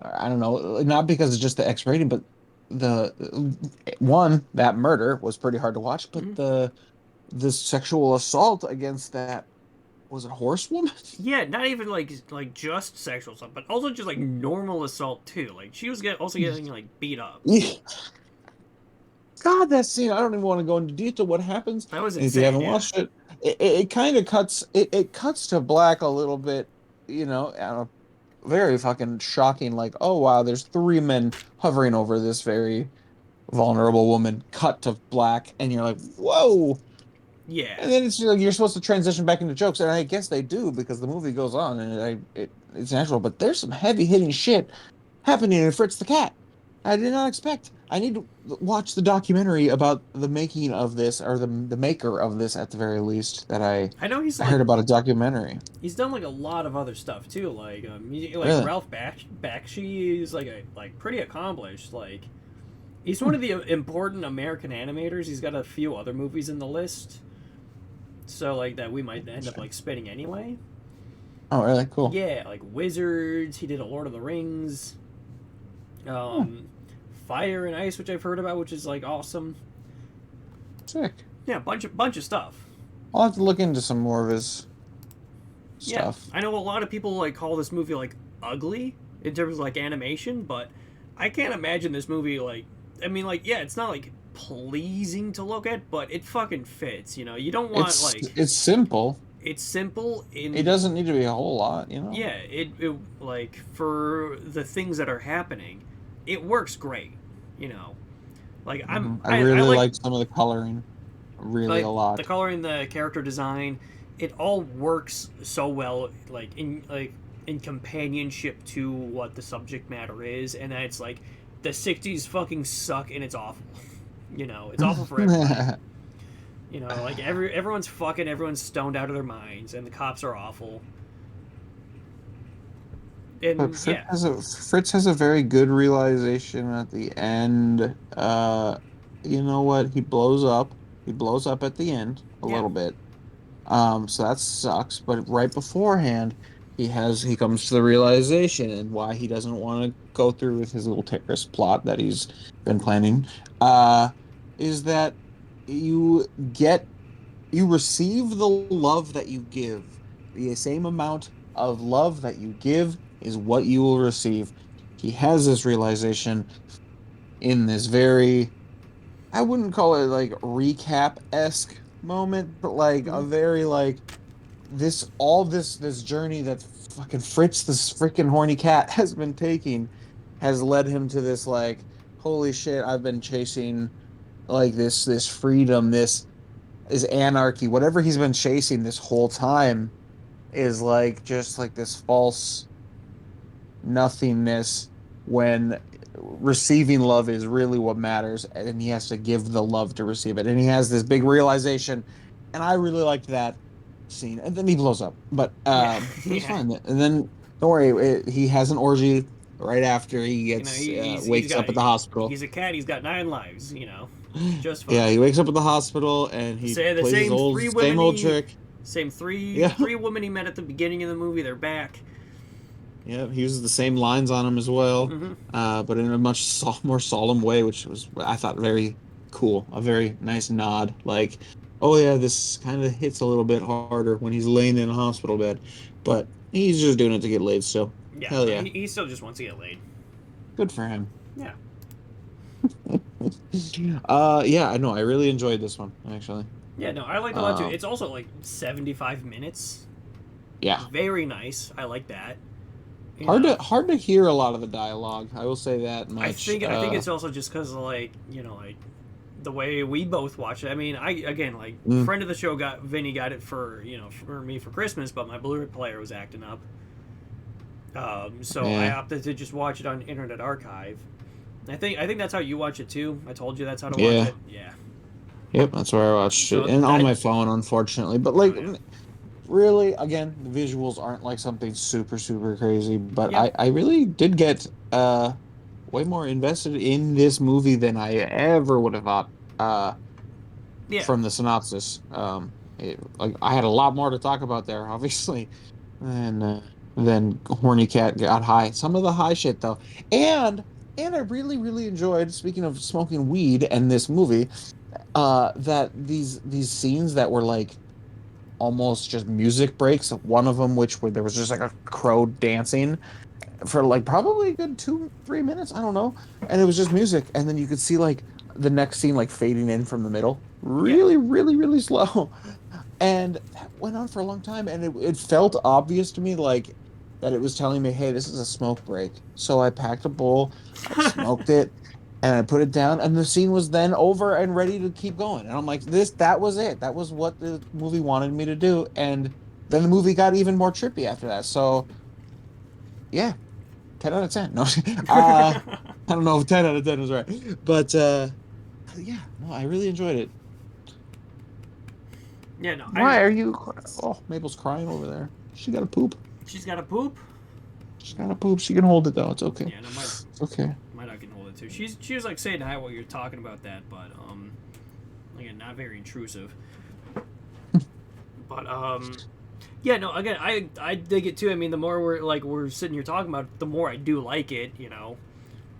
I don't know, not because it's just the X rating, but the one, that murder was pretty hard to watch, but Mm-hmm. the sexual assault against that, was it horsewoman? Yeah, not even like just sexual stuff, but also just like normal assault too. Like she was also getting like beat up. Yeah. God, that scene, I don't even want to go into detail what happens. That was If you insane. haven't Yeah. watched it, it kind of it cuts to black a little bit, and a very fucking shocking, like, oh wow, there's three men hovering over this very vulnerable woman, cut to black, and you're like, whoa. Yeah. And then it's like you're supposed to transition back into jokes, and I guess they do because the movie goes on, and it's natural. But there's some heavy hitting shit happening in Fritz the Cat. I did not expect. I need to watch the documentary about the making of this, or the maker of this at the very least. That I know I heard about a documentary. he's done like a lot of other stuff too. Like Really? Ralph Bakshi is like a like pretty accomplished. Like he's one of the important American animators. He's got a few other movies in the list. So like that we might end up like spinning anyway. Oh, really? Cool. Yeah, like Wizards. He did a Lord of the Rings. Oh, Um, Fire and Ice, which I've heard about, which is like awesome. sick. Yeah, bunch of stuff. I'll have to look into some more of his Yeah, stuff. I know a lot of people like call this movie like ugly in terms of like animation, but I can't imagine this movie like. I mean, like, yeah, it's not like pleasing to look at, but it fucking fits. You know, you don't want like It's simple. it's simple It in doesn't need to be a whole lot, you know? yeah. It like for the things that are happening, it works great. You know, like I I really like like some of the coloring, really like a the lot. coloring, the character design, it all works so well like in companionship to what the subject matter is, and that it's like the 60s fucking suck and it's awful. You know, it's awful for everybody. You know, like everyone's fucking, everyone's stoned out of their minds, and the cops are awful. But And yeah, Fritz has a very good realization at the end. You know what? He blows up. He blows up at the end a yeah, little bit. So that sucks. But right beforehand, he comes to the realization and why he doesn't want to go through with his little terrorist plot that he's been planning. Uh, is that you get you receive the love that you give. The same amount of love that you give is what you will receive. He has this realization in this very, I wouldn't call it like recap-esque moment, but like a mhm, very like this journey that fucking Fritz, this freaking horny cat, has been taking, has led him to this like, holy shit, I've been chasing like this freedom, this is anarchy, whatever he's been chasing this whole time is like just like this false nothingness when receiving love is really what matters, and he has to give the love to receive it, and he has this big realization, and I really liked that scene, and then he blows up, but yeah, it was yeah. fine. And then don't worry, he has an orgy right after he You know, gets he's wakes got up at the hospital. he's a cat. He's got 9 lives. You know, just Yeah, fine. he wakes up at the hospital and he Say the plays his same old three same women old he trick. same three Yeah. three women he met at the beginning of the movie. They're back. Yeah, he uses the same lines on him as well, Hmm. but in a much more solemn way, which was, I thought, very cool. A very nice nod. Like, oh yeah, this kind of hits a little bit harder when he's laying in a hospital bed, but he's just doing it to get laid still. Yeah, Hell no, yeah, he still just wants to get laid. good for him. Yeah, Yeah, I know. I really enjoyed this one actually. yeah. No, I liked it a lot too. Um, It's also like 75 minutes. yeah, Very nice. I like that. You know, Hard to hear a lot of the dialogue. I will say that much. I think it's also just because like like the way we both watch it. I mean, I again like Mm, friend of the show got Vinny got it for for me for Christmas, but my Blu-ray player was acting up. So I yeah. opted to just watch it on Internet Archive. I think that's how you watch it too. I told you that's how to watch Yeah. it. Yeah. Yep, that's where I watched it. So And on that. my phone, unfortunately. But Oh like yeah. really, again, the visuals aren't like something super, super crazy. But Yep. I really did get way more invested in this movie than I ever would have thought Yeah. from the synopsis. Like I had a lot more to talk about there, obviously, than Horny Cat got high. Some of the high shit though. And and I really, really enjoyed, speaking of smoking weed and this movie, that these scenes that were like almost just music breaks. One of them, which where there was just like a crow dancing for like probably a good 2, 3 minutes. I don't know, and it was just music, and then you could see like the next scene like fading in from the middle, Yeah. really, really, really slow, and that went on for a long time, and it felt obvious to me like that it was telling me, hey, this is a smoke break. So I packed a bowl, I smoked it, and I put it down, and the scene was then over and ready to keep going. And I'm like, that was it. That was what the movie wanted me to do. And then the movie got even more trippy after that. So yeah, 10 out of 10. No, I don't know if 10 out of 10 is right, but yeah, no, I really enjoyed it. Yeah. No. I. Why are you? Oh, Mabel's crying over there. She got to poop. She's got a poop. She's got to poop. She can hold it though. It's okay. Yeah. No. It's okay. My dog can hold it too. She was like saying hi while you're talking about that, but again, not very intrusive. But yeah, no, again, I dig it too. I mean, the more we're sitting here talking about it, the more I do like it.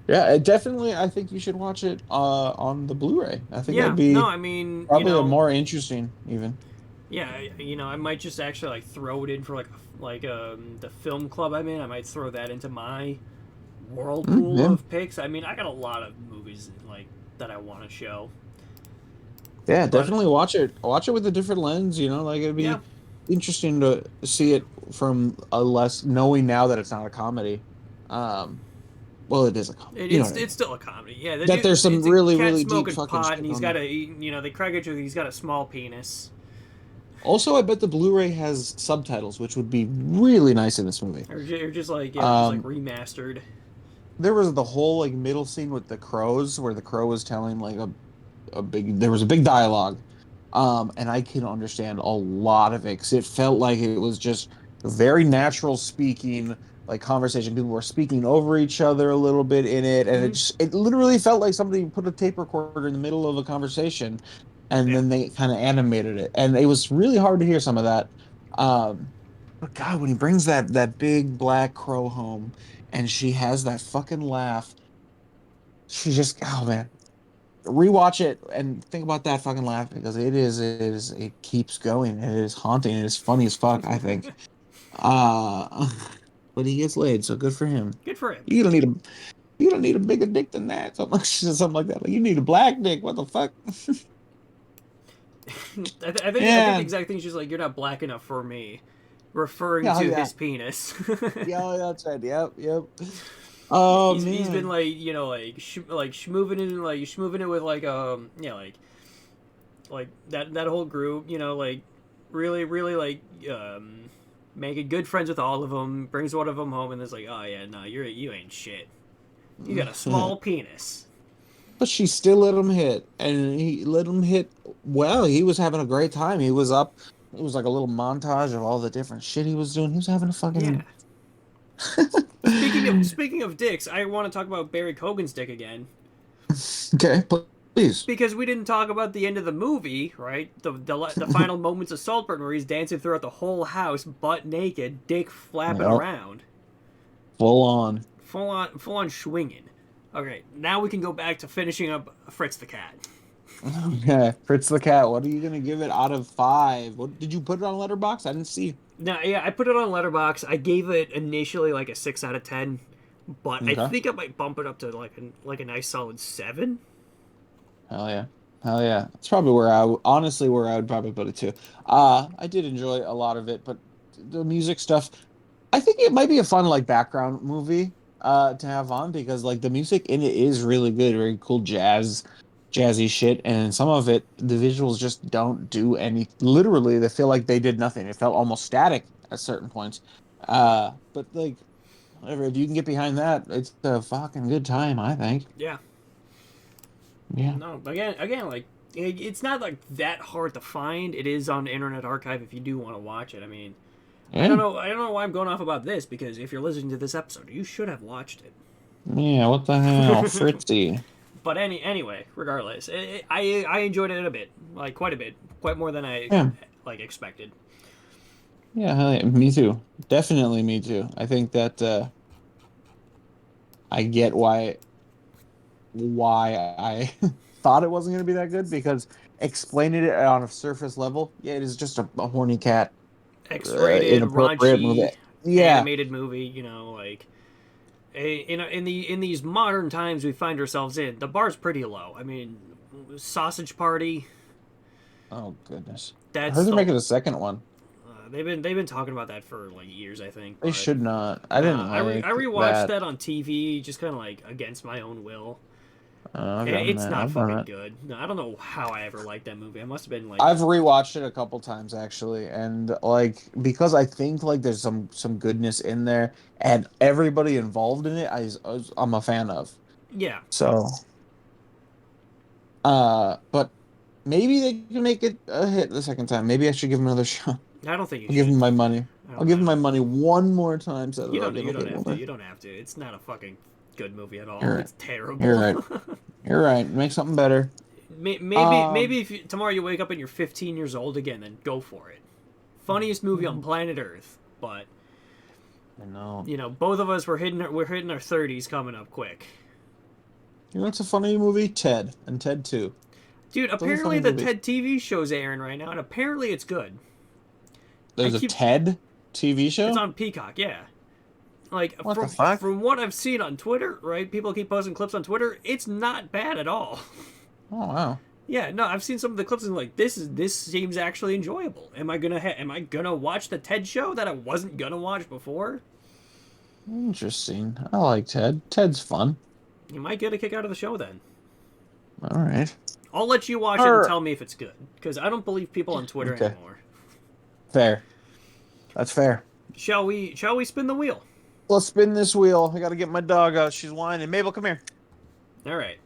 Yeah, definitely. I think you should watch it on the Blu-ray. I think that'd Yeah. No, be I mean, probably a more interesting even. yeah, I might just actually like throw it in for like the film club I'm in. I might throw that into my whirlpool Yeah. of picks. I mean, I got a lot of movies like that I want to show, Yeah, but definitely watch it. Watch it with a different lens, like it'd yeah, be interesting to see it from a less knowing now that it's not a comedy. Um, well, it is a comedy. You know what I it's mean? still a comedy. Yeah, the That there's dude, some it's a really, cat really deep smoking fucking pot, and shit he's on got there. they crack at you. He's got a small penis. Also, I bet the Blu-ray has subtitles, which would be really nice in this movie. Or just like just like Um, remastered. there was the whole like middle scene with the crows, where the crow was telling like there was a big dialogue, and I can understand a lot of it because it felt like it was just very natural speaking, like conversation. People were speaking over each other a little bit in it, and Mm-hmm. it literally felt like somebody put a tape recorder in the middle of a conversation, and Yeah. then they kind of animated it, and it was really hard to hear some of that. But God, when he brings that big black crow home, and she has that fucking laugh, she just, oh man, rewatch it and think about that fucking laugh because it keeps going. It is haunting. It is funny as fuck, I think. Uh but he gets laid, so good for him. Good for him. You don't need a you don't need a bigger dick than that. Something like that. Like you need a black dick. What the fuck? I think the Yeah. exact thing is just like you're not black enough for me, referring Yeah, to yeah. his penis. Yeah, that's right. Yep, yep. Oh He's been man. like like schmooving it with like like that whole group, like really like making good friends with all of them. Brings one of them home and is like, oh yeah, no, you ain't shit. You got a small penis. But she still let him hit, and he let him hit well. He was having a great time. He was up. It was like a little montage of all the different shit he was doing. He was having a Yeah. fucking. Speaking of dicks, I want to talk about Barry Cogan's dick again. Okay, please. Because we didn't talk about the end of the movie, right? The final moments of Saltburn where he's dancing throughout the whole house, butt naked, dick flapping Yep, around, full on. full on swinging. Okay, now we can go back to finishing up Fritz the cat. Okay, Fritz the cat. What are you gonna give it out of 5? What did you put it on Letterboxd? I didn't see. Now, yeah, I put it on Letterboxd. I gave it initially like a 6 out of 10, but I Okay. think I might bump it up to like a nice solid 7. Hell yeah. Hell yeah. It's probably honestly where I would probably put it too. I did enjoy a lot of it, but the music stuff. I think it might be a fun like background movie to have on because like the music in it is really good, very cool jazzy shit, and some of it the visuals just don't do any. Literally, they feel like they did nothing. It felt almost static at certain points. But like whatever, if you can get behind that, it's a fucking good time, I think. Yeah. Yeah. No, again, like it's not like that hard to find. It is on the Internet Archive if you do want to watch it. I mean, Yeah. I don't know why I'm going off about this because if you're listening to this episode, you should have watched it. Yeah, what the hell, Fritzy? But anyway, regardless, I enjoyed it a bit, like quite a bit, quite more than I Yeah. like expected. Yeah, hell yeah, me too. Definitely me too. I think that I get why I thought it wasn't going to be that good because explaining it on a surface level, yeah, it is just a horny cat, X-rated, inappropriate movie. raunchy, Yeah. animated movie. like in these modern times we find ourselves in, the bar's pretty low. I mean, Sausage Party. Oh goodness. I That's heard they're the making a second one. they've been talking about that for like years, I think. They But should not. I didn't I like rewatched that. that on TV, just kind of like against my own will. I've done It's that. not I've done fucking that. good. No, I don't know how I ever liked that movie. I must have been like, I've rewatched it a couple times actually, and like because I think like there's some goodness in there, and everybody involved in it, I'm a fan of. yeah, So, but maybe they can make it a hit the second time. Maybe I should give him another shot. I don't think you I'll give should. him my money. I'll give I him my don't. money one more time so that You I'll don't. give You a don't hit have to. more. You don't have to. It's not a fucking good movie at all. You're right. It's terrible. You're right. You're right. Make something better. Maybe if tomorrow you wake up and you're 15 years old again, then go for it. Funniest movie on planet Earth, but I know. both of us we're hitting our 30s coming up quick. You know, it's a funny movie, Ted and Ted 2. Dude, Those are apparently funny the movies. TED TV show's airing right now, and apparently it's good. There's a Ted TV show? It's on Peacock, yeah. Like What the fuck? from what I've seen on Twitter, right? People keep posting clips on Twitter. It's not bad at all. Oh wow. Yeah, no, I've seen some of the clips and like this seems actually enjoyable. Am I gonna watch the TED show that I wasn't gonna watch before? Interesting. I like Ted. Ted's fun. You might get a kick out of the show then. All right. I'll let you watch it and tell me if it's good, because I don't believe people on Twitter Okay. anymore. Fair. That's fair. Shall we spin the wheel? Let's spin this wheel. I gotta get my dog out. She's whining. Mabel, come here. All right.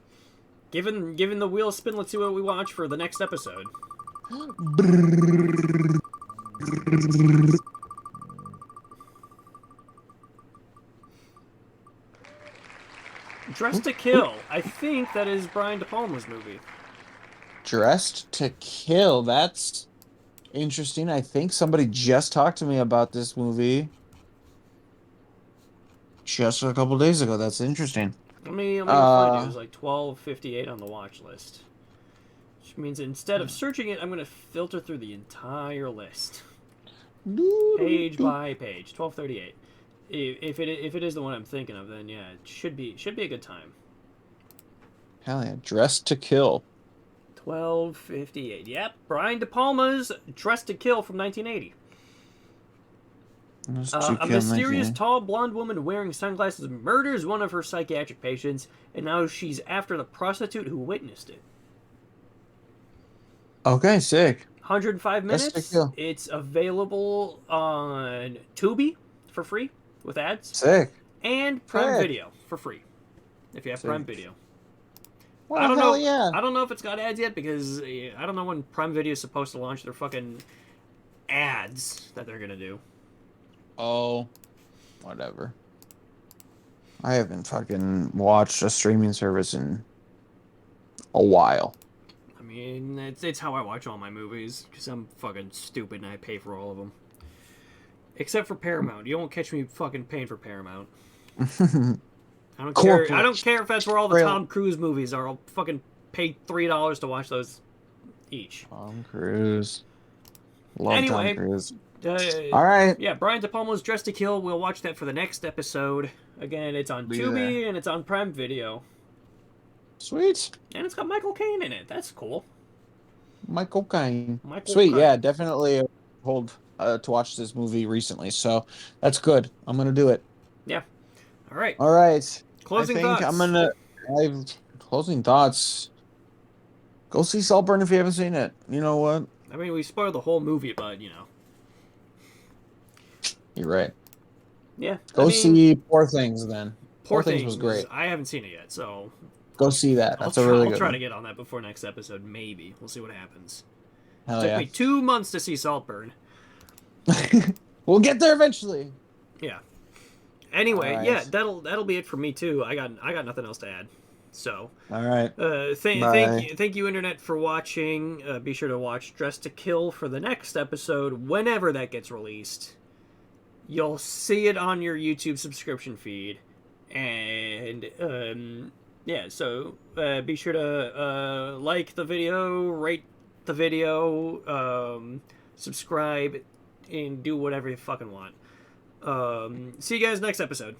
Given the wheel spin, let's see what we watch for the next episode. Dressed to Kill. I think that is Brian DePalma's movie. Dressed to Kill. That's interesting. I think somebody just talked to me about this movie just a couple days ago. That's interesting. Let me find it. It was like 12:58 on the watch list. Which means instead of searching it, I'm going to filter through the entire list. Page by page. 12:38. If it is the one I'm thinking of, then yeah, it should be a good time. Hell yeah. Dressed to Kill. 12:58. Yep, Brian DePalma's Dressed to Kill from 1980. A mysterious tall blonde woman wearing sunglasses murders one of her psychiatric patients, and now she's after the prostitute who witnessed it. Okay, sick. 105 Dressed to minutes. Kill. It's available on Tubi for free with ads, Sick. and Prime Sick. Video for free if you have Sick. Prime Video. Well, I don't hell know. yeah. I don't know if it's got ads yet because I don't know when Prime Video is supposed to launch their fucking ads that they're gonna do. Oh, whatever. I haven't fucking watched a streaming service in a while. I mean, it's how I watch all my movies because I'm fucking stupid and I pay for all of them. Except for Paramount. You won't catch me fucking paying for Paramount. I don't care. I don't care if that's where all the Tom Cruise movies are. I'll fucking pay $3 to watch those each. Tom Cruise. Love Anyway, Tom Cruise. All right. Yeah, Brian DePalma's Dressed to Kill. We'll watch that for the next episode. Again, it's on Tubi and it's on Prime Video. Sweet. And it's got Michael Caine in it. That's cool. Michael Caine. Michael Sweet. Caine. Yeah, definitely hold to watch this movie recently, so that's good. I'm gonna do it. Yeah. All right. All right. Closing I think I'm thoughts. gonna. I've closing thoughts. Go see Saltburn if you haven't seen it. You know what? I mean, we spoiled the whole movie, but You're right. Yeah. Go see Poor Things then. Poor Things Things was great. I haven't seen it yet, so Go see that. I'll That's a really I'll good try one. to get on that before next episode. Maybe we'll see what happens. Hell Took yeah. me 2 months to see Saltburn. We'll get there eventually. Yeah. Anyway, All right. yeah, that'll be it for me too. I got nothing else to add. So, All right. thank you, internet, for watching. Be sure to watch Dress to Kill for the next episode, whenever that gets released. You'll see it on your YouTube subscription feed, and yeah. So be sure to like the video, rate the video, subscribe, and do whatever you fucking want. See you guys next episode.